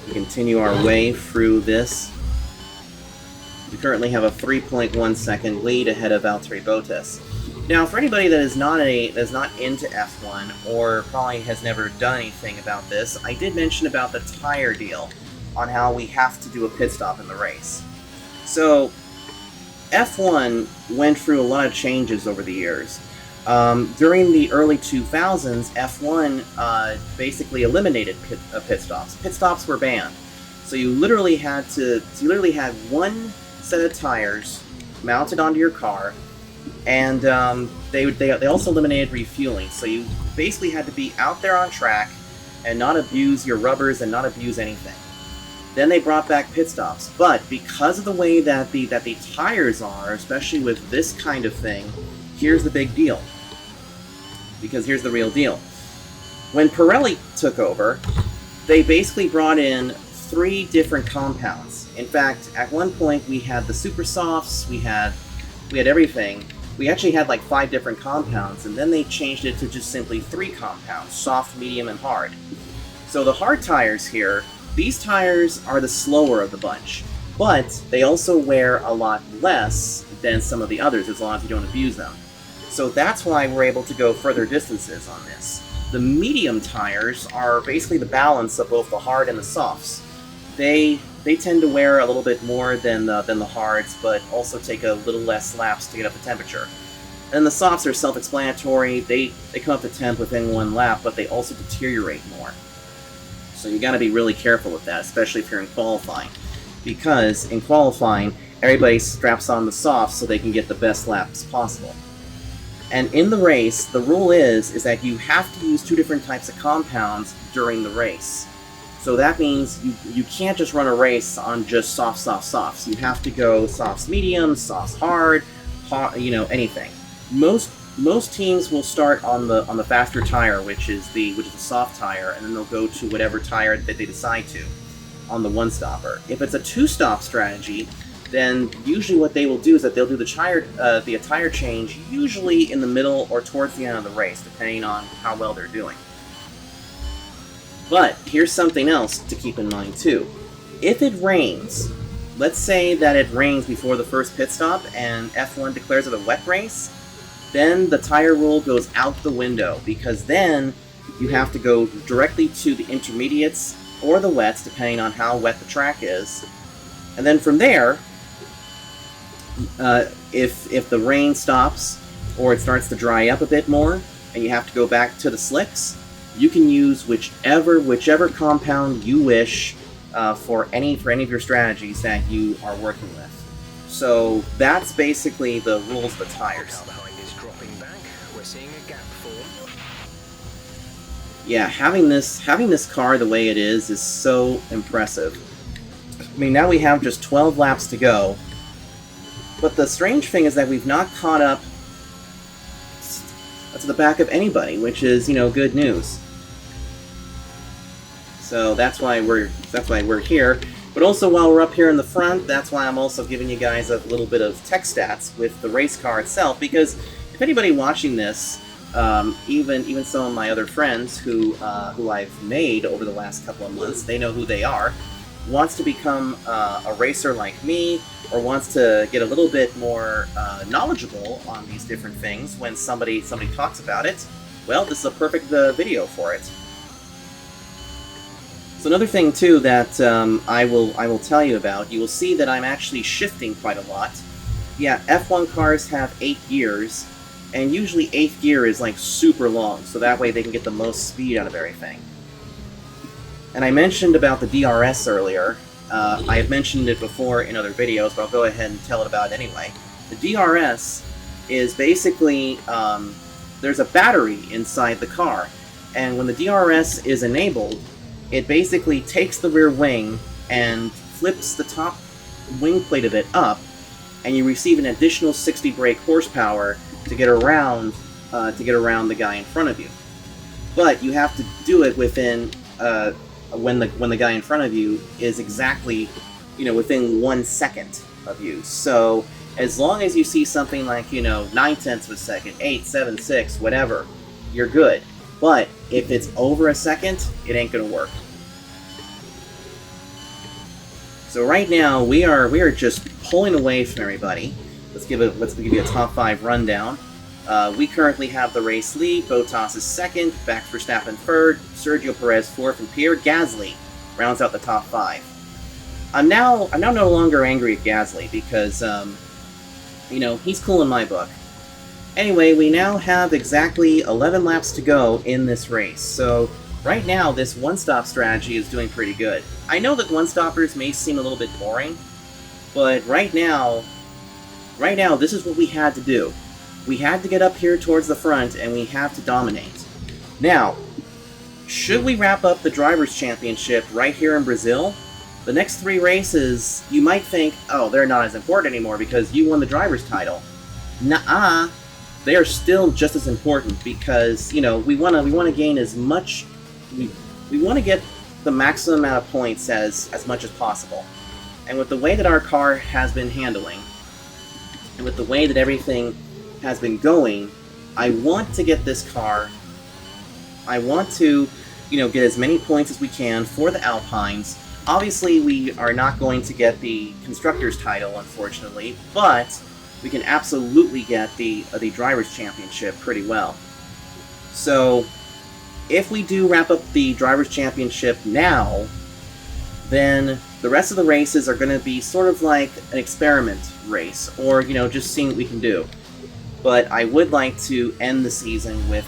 We continue our way through this. We currently have a 3.1 second lead ahead of Valtteri Bottas. Now, for anybody that is not into F1 or probably has never done anything about this, I did mention about the tire deal on how we have to do a pit stop in the race. So, F1 went through a lot of changes over the years. During the early 2000s, F1 basically eliminated pit stops. Pit stops were banned. So you literally had one set of tires mounted onto your car, and they also eliminated refueling. So you basically had to be out there on track and not abuse your rubbers and not abuse anything. Then they brought back pit stops, but because of the way that the tires are, especially with this kind of thing, here's the big deal. Because here's the real deal. When Pirelli took over, they basically brought in 3 different compounds. In fact, at one point we had the super softs, we had everything. We actually had like 5 different compounds, and then they changed it to just simply 3 compounds: soft, medium, and hard. So the hard tires here, these tires are the slower of the bunch, but they also wear a lot less than some of the others as long as you don't abuse them. So that's why we're able to go further distances on this. The medium tires are basically the balance of both the hard and the softs. They tend to wear a little bit more than the hards, but also take a little less laps to get up to temperature. And the softs are self-explanatory. They come up to temp within 1 lap, but they also deteriorate more. So you got to be really careful with that, especially if you're in qualifying, because in qualifying everybody straps on the softs so they can get the best laps possible. And in the race, the rule is that you have to use 2 different types of compounds during the race. So that means you can't just run a race on just softs. You have to go softs medium, softs hard, anything. Most teams will start on the faster tire, which is the soft tire, and then they'll go to whatever tire that they decide to on the 1-stopper. If it's a 2-stop strategy, then usually what they will do is that they'll do the tire change usually in the middle or towards the end of the race, depending on how well they're doing. But here's something else to keep in mind too. If it rains, let's say that it rains before the first pit stop and F1 declares it a wet race, then the tire rule goes out the window, because then you have to go directly to the intermediates or the wets, depending on how wet the track is. And then from there, if the rain stops or it starts to dry up a bit more and you have to go back to the slicks, you can use whichever compound you wish for any of your strategies that you are working with. So that's basically the rules of the tires. Car behind is dropping back. We're seeing a gap form. Yeah, having this car the way it is so impressive. I mean, now we have just 12 laps to go. But the strange thing is that we've not caught up to the back of anybody, which is, good news. So that's why we're here. But also, while we're up here in the front, that's why I'm also giving you guys a little bit of tech stats with the race car itself, because if anybody watching this, even some of my other friends who I've made over the last couple of months, they know who they are, wants to become a racer like me, or wants to get a little bit more knowledgeable on these different things when somebody talks about it, well, this is a perfect video for it. So another thing too that I will tell you about, you will see that I'm actually shifting quite a lot. Yeah, F1 cars have 8 gears, and usually 8th gear is like super long, so that way they can get the most speed out of everything. And I mentioned about the DRS earlier. I have mentioned it before in other videos, but I'll go ahead and tell it about it anyway. The DRS is basically, there's a battery inside the car, and when the DRS is enabled, it basically takes the rear wing and flips the top wing plate of it up, and you receive an additional 60 brake horsepower to get around the guy in front of you. But you have to do it within when the guy in front of you is exactly, within 1 second of you. So as long as you see something like 9/10 of a second, 8, 7, 6, whatever, you're good. But if it's over a second, it ain't gonna work. So right now we are just pulling away from everybody. Let's give you a top 5 rundown. We currently have the race lead. Bottas is second, Max Verstappen third, Sergio Perez fourth, and Pierre Gasly rounds out the top 5. I'm now no longer angry at Gasly because he's cool in my book. Anyway, we now have exactly 11 laps to go in this race. So right now, this one-stop strategy is doing pretty good. I know that one-stoppers may seem a little bit boring, but right now, this is what we had to do. We had to get up here towards the front, and we have to dominate. Now, should we wrap up the Drivers' Championship right here in Brazil, the next 3 races, you might think, oh, they're not as important anymore because you won the Drivers' title. Nuh-uh. They are still just as important because, we want to gain as much, we want to get the maximum amount of points as much as possible. And with the way that our car has been handling, and with the way that everything has been going, I want to get this car, I want to, get as many points as we can for the Alpines. Obviously, we are not going to get the Constructors' title, unfortunately, but we can absolutely get the Drivers' Championship pretty well. So, if we do wrap up the Drivers' Championship now, then the rest of the races are going to be sort of like an experiment race, or, just seeing what we can do. But I would like to end the season with,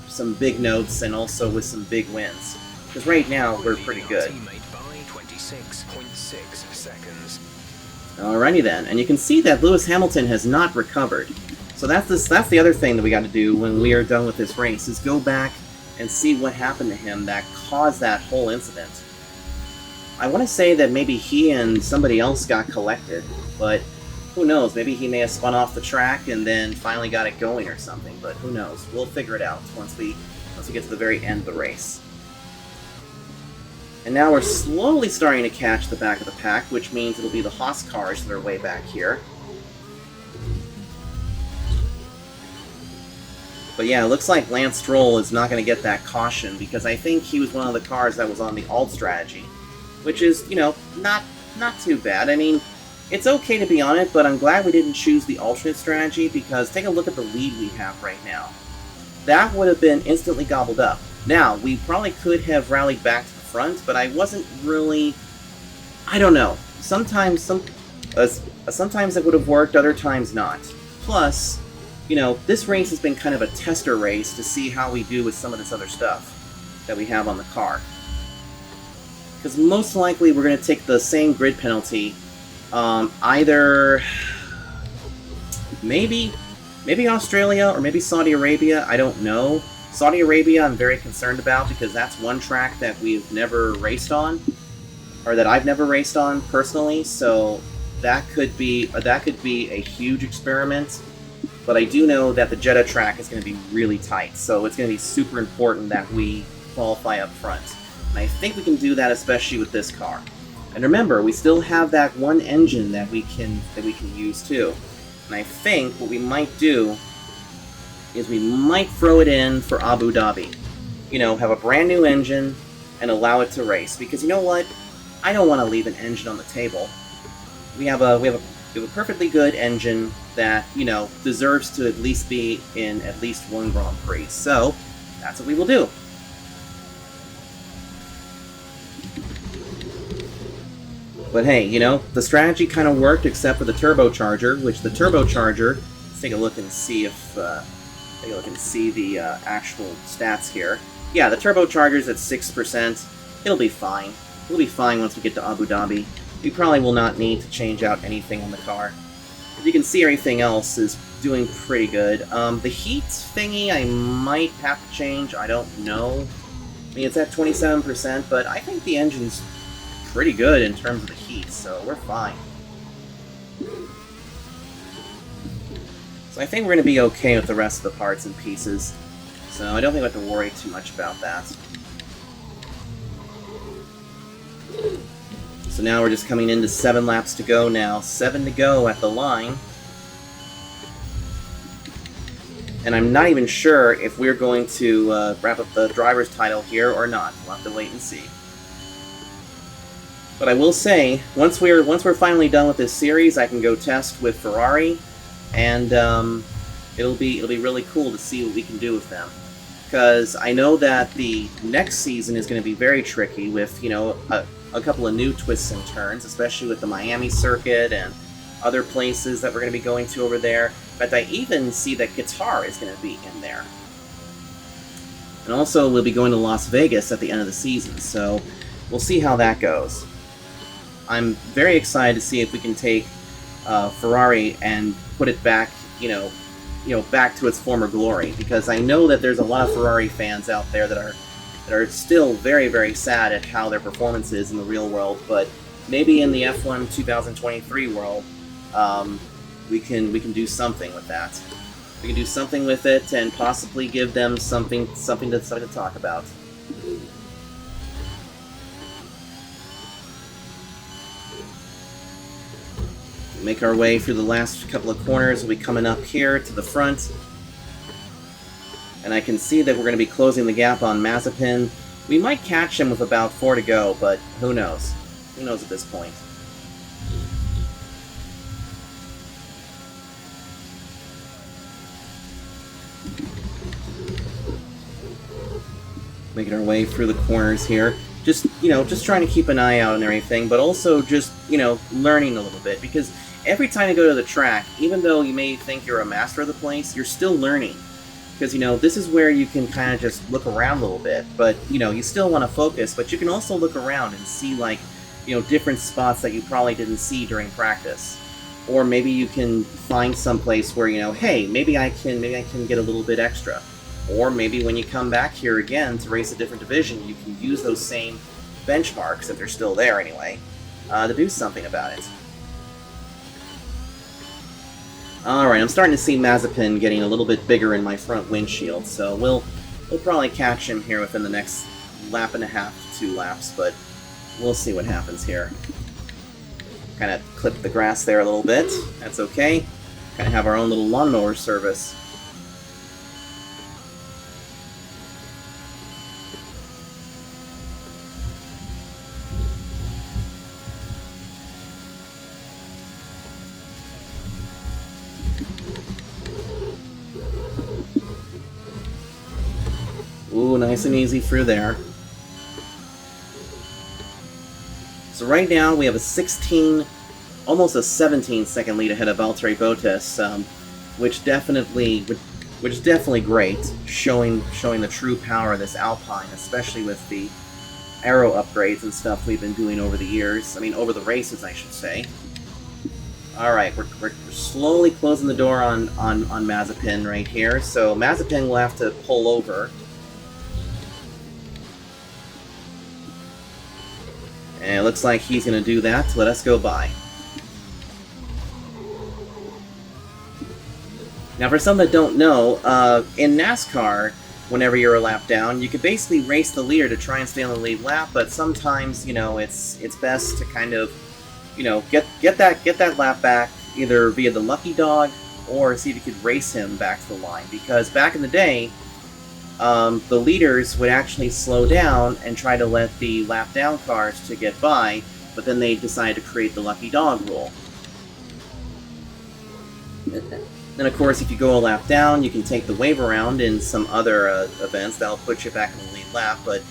some big notes and also with some big wins. Because right now, we're pretty good. 26.6 seconds. Alrighty then, and you can see that Lewis Hamilton has not recovered. So that's the other thing that we got to do when we are done with this race, is go back and see what happened to him that caused that whole incident. I want to say that maybe he and somebody else got collected, but who knows, maybe he may have spun off the track and then finally got it going or something, but who knows, we'll figure it out once we get to the very end of the race. And now we're slowly starting to catch the back of the pack, which means it'll be the Haas cars that are way back here. But yeah, it looks like Lance Stroll is not going to get that caution, because I think he was one of the cars that was on the alt strategy. Which is, not too bad. I mean, it's okay to be on it, but I'm glad we didn't choose the alternate strategy, because take a look at the lead we have right now. That would have been instantly gobbled up. Now, we probably could have rallied back to the front, but I wasn't really... I don't know. Sometimes it would have worked, other times not. Plus, this race has been kind of a tester race to see how we do with some of this other stuff that we have on the car. Because most likely we're going to take the same grid penalty, either maybe Australia or maybe Saudi Arabia, I don't know. Saudi Arabia I'm very concerned about because that's one track that we've never raced on, or that I've never raced on personally, so that could be a huge experiment. But I do know that the Jeddah track is going to be really tight, so it's going to be super important that we qualify up front. And I think we can do that, especially with this car. And remember, we still have that one engine that we can use too. And I think what we might do is we might throw it in for Abu Dhabi. Have a brand new engine and allow it to race. Because you know what? I don't want to leave an engine on the table. We have a perfectly good engine that, deserves to at least be in at least one Grand Prix. So, that's what we will do. But hey, you know, the strategy kind of worked except for the turbocharger, which the turbocharger, let's take a look and see if, take a look and see the actual stats here. Yeah, the turbocharger's at 6%. It'll be fine. It'll be fine once we get to Abu Dhabi. We probably will not need to change out anything on the car. As you can see, everything else is doing pretty good. The heat thingy I might have to change, I don't know. I mean, it's at 27%, but I think the engine's pretty good in terms of the heat, so we're fine. So I think we're going to be okay with the rest of the parts and pieces. So I don't think we have to worry too much about that. So now we're just coming into 7 laps to go now. 7 to go at the line. And I'm not even sure if we're going to wrap up the driver's title here or not. We'll have to wait and see. But I will say, once we're finally done with this series, I can go test with Ferrari, and it'll be really cool to see what we can do with them. Because I know that the next season is going to be very tricky with, you know, a couple of new twists and turns, especially with the Miami circuit and other places that we're going to be going to over there. But I even see that Qatar is going to be in there. And also, we'll be going to Las Vegas at the end of the season, so we'll see how that goes. I'm very excited to see if we can take Ferrari and put it back, you know, back to its former glory. Because I know that there's a lot of Ferrari fans out there that are still very, very sad at how their performance is in the real world. But maybe in the F1 2023 world, we can do something with that. We can do something with it and possibly give them something to talk about. Make our way through the last couple of corners. We'll be coming up here to the front. And I can see that we're going to be closing the gap on Mazepin. We might catch him with about 4 to go, but who knows? Who knows at this point? Making our way through the corners here. Just, you know, just trying to keep an eye out and everything, but also just, you know, learning a little bit. Because every time you go to the track, even though you may think you're a master of the place, you're still learning. Because, you know, this is where you can kind of just look around a little bit. But, you know, you still want to focus, but you can also look around and see, like, you know, different spots that you probably didn't see during practice. Or maybe you can find some place where, you know, hey, maybe I can get a little bit extra. Or maybe when you come back here again to race a different division, you can use those same benchmarks, if they're still there anyway, to do something about it. Alright, I'm starting to see Mazepin getting a little bit bigger in my front windshield, so we'll probably catch him here within the next lap and a half to 2 laps, but we'll see what happens here. Kind of clip the grass there a little bit. That's okay. Kind of have our own little lawnmower service. Ooh, nice and easy through there. So right now we have a 16, almost a 17-second lead ahead of Valtteri Bottas, which is definitely great, showing the true power of this Alpine, especially with the aero upgrades and stuff we've been doing over the years. I mean, over the races, I should say. All right, we're slowly closing the door on Mazepin right here. So Mazepin will have to pull over. And it looks like he's going to do that to let us go by. Now, for some that don't know, in NASCAR, whenever you're a lap down, you can basically race the leader to try and stay on the lead lap, but sometimes, you know, it's best to kind of, you know, get that lap back either via the lucky dog or see if you could race him back to the line. Because back in the day, the leaders would actually slow down and try to let the lap down cars to get by, but then they decided to create the lucky dog rule. Then, of course, if you go a lap down, you can take the wave around in some other events that'll put you back in the lead lap, but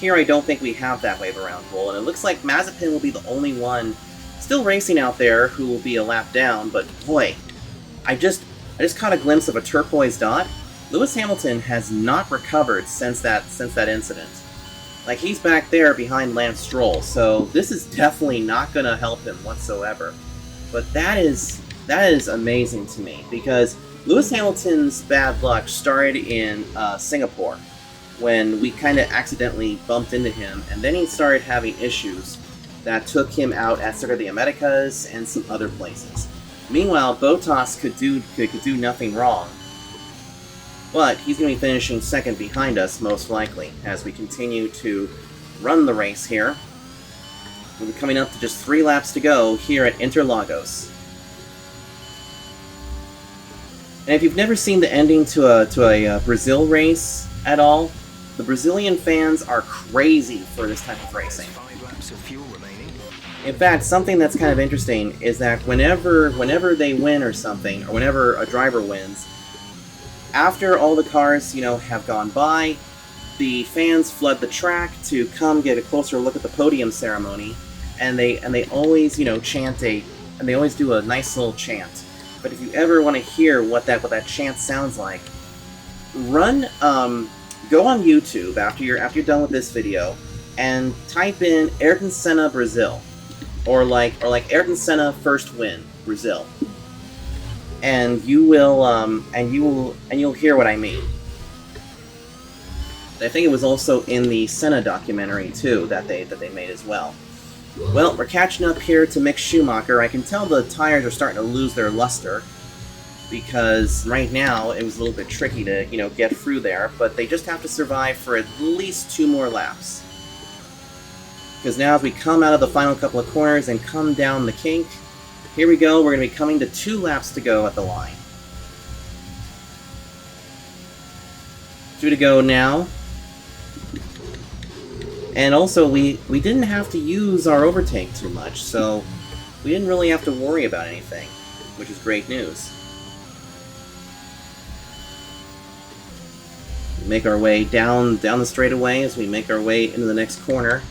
Here I don't think we have that wave around rule, and it looks like Mazepin will be the only one still racing out there who will be a lap down, but boy, I just caught a glimpse of a turquoise dot. Lewis Hamilton has not recovered since that incident. Like, he's back there behind Lance Stroll, so this is definitely not going to help him whatsoever. But that is amazing to me, because Lewis Hamilton's bad luck started in Singapore, when we kind of accidentally bumped into him, and then he started having issues that took him out at Circuit of the Americas and some other places. Meanwhile, Bottas could do nothing wrong, but he's going to be finishing second behind us, most likely, as we continue to run the race here. We'll be coming up to just 3 laps to go here at Interlagos. And if you've never seen the ending to a Brazil race at all, the Brazilian fans are crazy for this type of racing. 5 laps of fuel remaining. In fact, something that's kind of interesting is that whenever they win or something, or whenever a driver wins, after all the cars, have gone by, the fans flood the track to come get a closer look at the podium ceremony, and they always, chant and they always do a nice little chant. But if you ever want to hear what that chant sounds like, go on YouTube after you're done with this video, and type in Ayrton Senna Brazil, or like Ayrton Senna first win Brazil. And you'll hear what I mean. I think it was also in the Senna documentary too that they made as well. Well, we're catching up here to Mick Schumacher. I can tell the tires are starting to lose their luster, because right now it was a little bit tricky to get through there, but they just have to survive for at least 2 more laps. Because now as we come out of the final couple of corners and come down the kink, here we go, we're going to be coming to 2 laps to go at the line. 2 to go now. And also, we didn't have to use our overtake too much, so we didn't really have to worry about anything, which is great news. We make our way down the straightaway as we make our way into the next corner.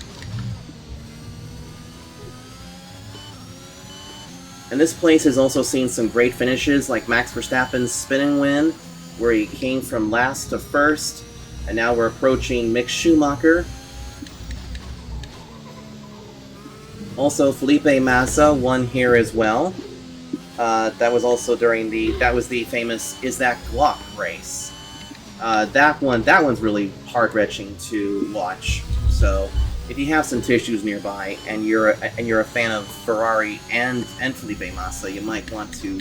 And this place has also seen some great finishes, like Max Verstappen's spinning win, where he came from last to first, and now we're approaching Mick Schumacher. Also, Felipe Massa won here as well. That was also during the famous Is That Glock race. That one's really heart-wrenching to watch. So, if you have some tissues nearby and you're a fan of Ferrari and Felipe Massa, you might want to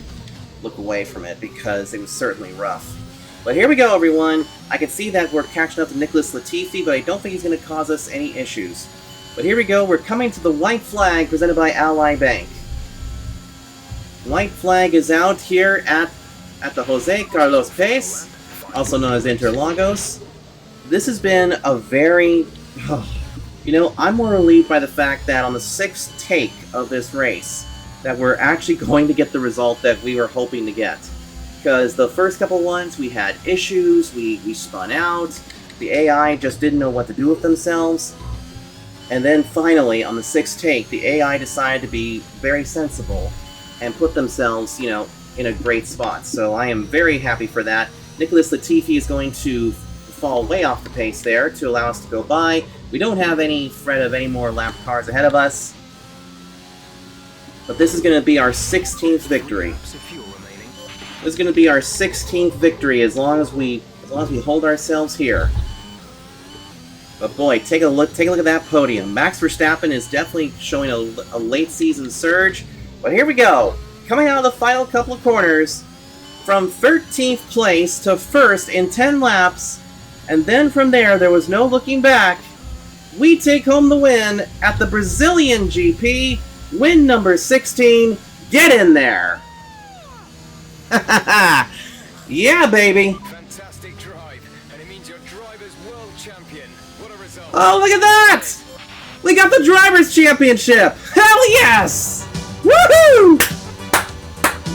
look away from it, because it was certainly rough. But here we go, everyone. I can see that we're catching up to Nicholas Latifi, but I don't think he's going to cause us any issues. But here we go. We're coming to the white flag presented by Ally Bank. White flag is out here at the Jose Carlos Pace, also known as Interlagos. This has been a very... I'm more relieved by the fact that on the 6th take of this race, that we're actually going to get the result that we were hoping to get. Because the first couple ones, we had issues, we spun out, the AI just didn't know what to do with themselves. And then finally, on the 6th take, the AI decided to be very sensible and put themselves, in a great spot. So I am very happy for that. Nicholas Latifi is going to fall way off the pace there to allow us to go by. We don't have any threat of any more lap cars ahead of us. But this is going to be our 16th victory. This is going to be our 16th victory as long as we hold ourselves here. But boy, take a look at that podium. Max Verstappen is definitely showing a late season surge. But here we go. Coming out of the final couple of corners, from 13th place to 1st in 10 laps, and then from there was no looking back. We take home the win at the Brazilian GP, win number 16. Get in there! Yeah, baby! Fantastic drive, and it means your driver's world champion. What a result! Oh, look at that! We got the Drivers' Championship! Hell yes! Woohoo!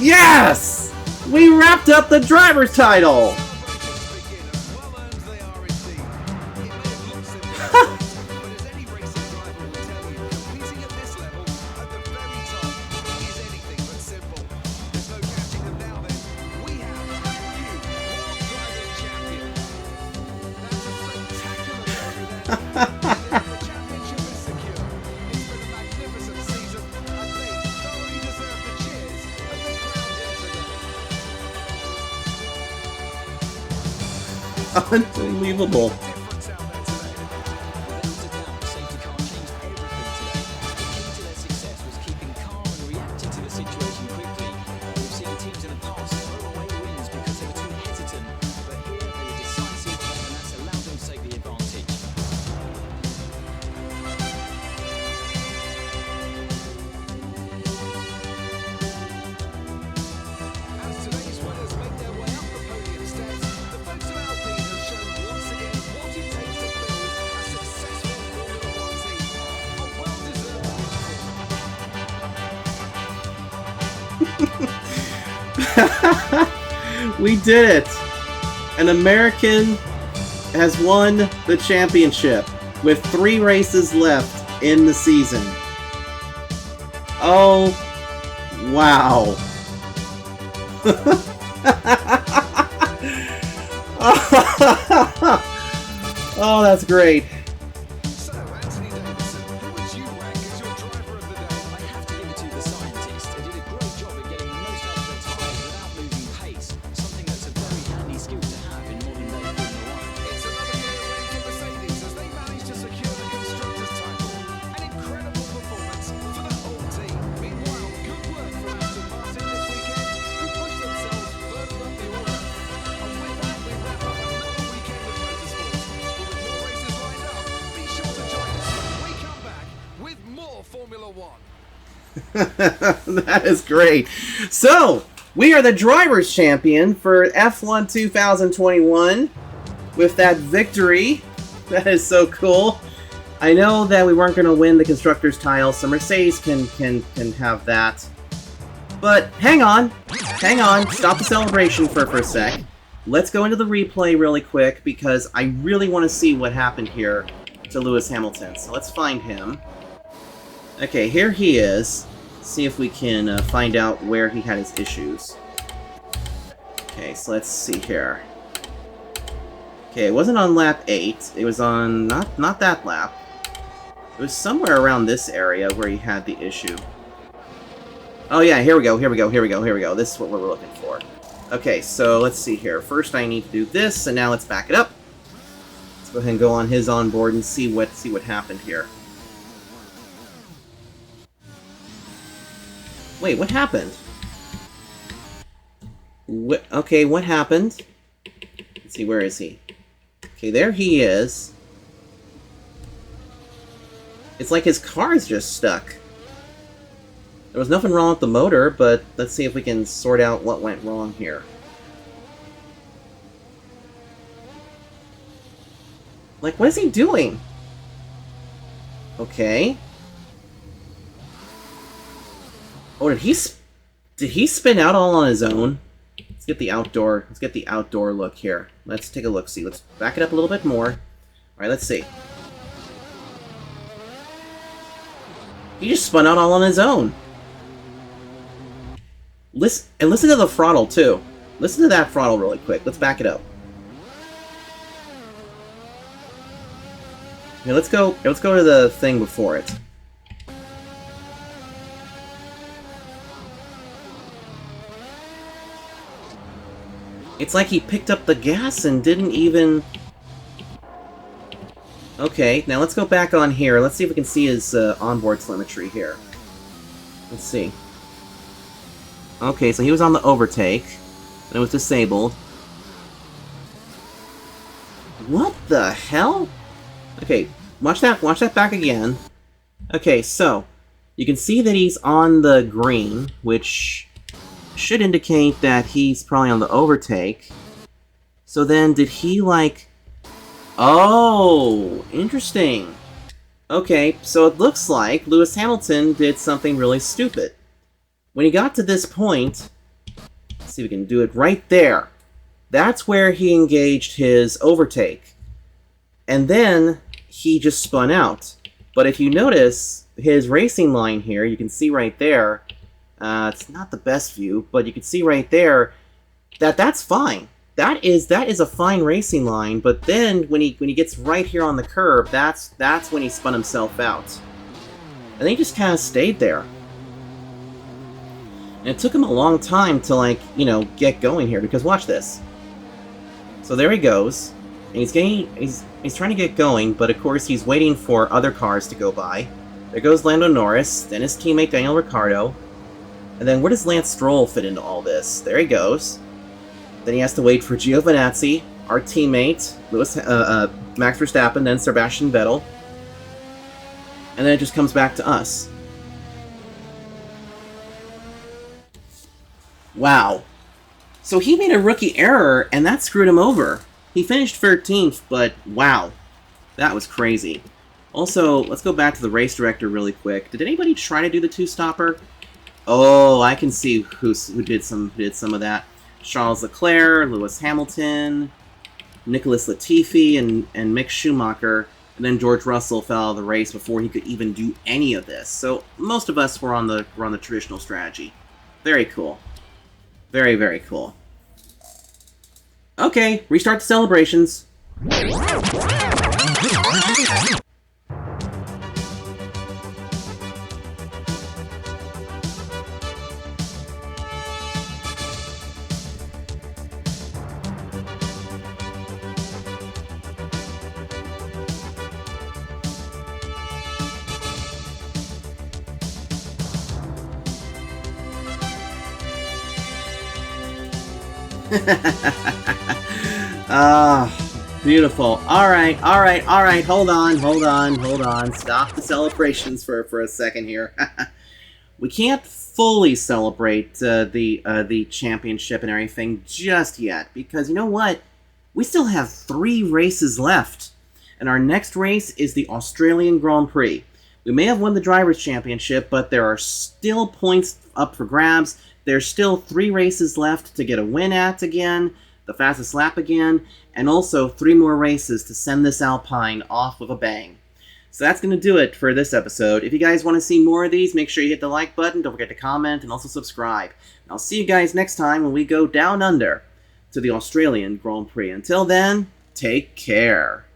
Yes! We wrapped up the Drivers' title! The championship is secure. It's been a magnificent season, and they thoroughly deserve the cheers as they crowned it today. Unbelievable. Difference out there today. Without a doubt, the safety car changed everything today. The key to their success was keeping calm and reacting to the situation quickly. We've seen teams in the past throw away wins because they were too hesitant, but here they were decisive, and that's allowed them to take the advantage. As today's winners make their way up the podium steps, the folks of Alpine have shown once again what it takes to build a successful Formula One team. A well-deserved victory. We did it! An American has won the championship with 3 races left in the season. Oh, wow. Oh, that's great. So, Anthony Davidson, who would you rank as your driver of the day? I have to give it to the scientists. They did a great job at getting the most out of their tyres without losing pace, something that's a very handy skill to have in modern day Formula One. It's another clear win for Mercedes as they managed to secure the Constructors' title. An incredible performance for the whole team. Meanwhile, good work from Aston Martin this weekend, who pushed themselves further up the order. And with that, we wrap up another weekend of motorsport. But with more races lined up, be sure to join us when we come back with more Formula One. That is great. So, we are the Drivers' Champion for F1 2021 with that victory. That is so cool. I know that we weren't going to win the Constructors' title, so Mercedes can have that. But hang on. Hang on. Stop the celebration for a sec. Let's go into the replay really quick because I really want to see what happened here to Lewis Hamilton. So let's find him. Okay, here he is. See if we can find out where he had his issues. Okay, so let's see here. Okay, it wasn't on lap 8. It was on not that lap. It was somewhere around this area where he had the issue. Oh yeah, here we go. This is what we're looking for. Okay, so let's see here. First I need to do this, and now let's back it up. Let's go ahead and go on his onboard and see what happened here. Wait, what happened? Okay, what happened? Let's see, where is he? Okay, there he is. It's like his car's just stuck. There was nothing wrong with the motor, but let's see if we can sort out what went wrong here. Like, what is he doing? Okay. Oh, did he spin out all on his own? Let's get the outdoor look here. Let's take a look. See, let's back it up a little bit more. All right, let's see. He just spun out all on his own. Listen to the throttle too. Listen to that throttle really quick. Let's back it up. Okay, let's go to the thing before it. It's like he picked up the gas and didn't even... Okay, now let's go back on here. Let's see if we can see his onboard telemetry here. Let's see. Okay, so he was on the overtake, and it was disabled. What the hell? Okay, watch that back again. Okay, so, you can see that he's on the green, which should indicate that he's probably on the overtake. So then, did he, like... Oh, interesting. Okay, so it looks like Lewis Hamilton did something really stupid. When he got to this point, let's see if we can do it right there. That's where he engaged his overtake. And then he just spun out. But if you notice his racing line here, you can see right there, it's not the best view, but you can see right there that that's fine. that is a fine racing line, but then when he gets right here on the curb, that's when he spun himself out. And he just kind of stayed there. And it took him a long time to, like, you know, get going here, because watch this. So there he goes. And he's trying to get going, but of course he's waiting for other cars to go by. There goes Lando Norris, then his teammate Daniel Ricciardo. And then where does Lance Stroll fit into all this? There he goes. Then he has to wait for Giovinazzi, our teammate, Max Verstappen, then Sebastian Vettel. And then it just comes back to us. Wow. So he made a rookie error, and that screwed him over. He finished 13th, but wow. That was crazy. Also, let's go back to the race director really quick. Did anybody try to do the two-stopper? Oh, I can see who did some of that. Charles Leclerc, Lewis Hamilton, Nicholas Latifi, and Mick Schumacher. And then George Russell fell out of the race before he could even do any of this. So most of us were on the traditional strategy. Very cool. Very, very cool. Okay, restart the celebrations. Beautiful. Alright, hold on. Stop the celebrations for a second here. We can't fully celebrate the championship and everything just yet, because you know what? We still have 3 races left, and our next race is the Australian Grand Prix. We may have won the Drivers' Championship, but there are still points up for grabs. There's still 3 races left to get a win at again, the fastest lap again, and also 3 more races to send this Alpine off with a bang. So that's going to do it for this episode. If you guys want to see more of these, make sure you hit the like button, don't forget to comment, and also subscribe. And I'll see you guys next time when we go down under to the Australian Grand Prix. Until then, take care.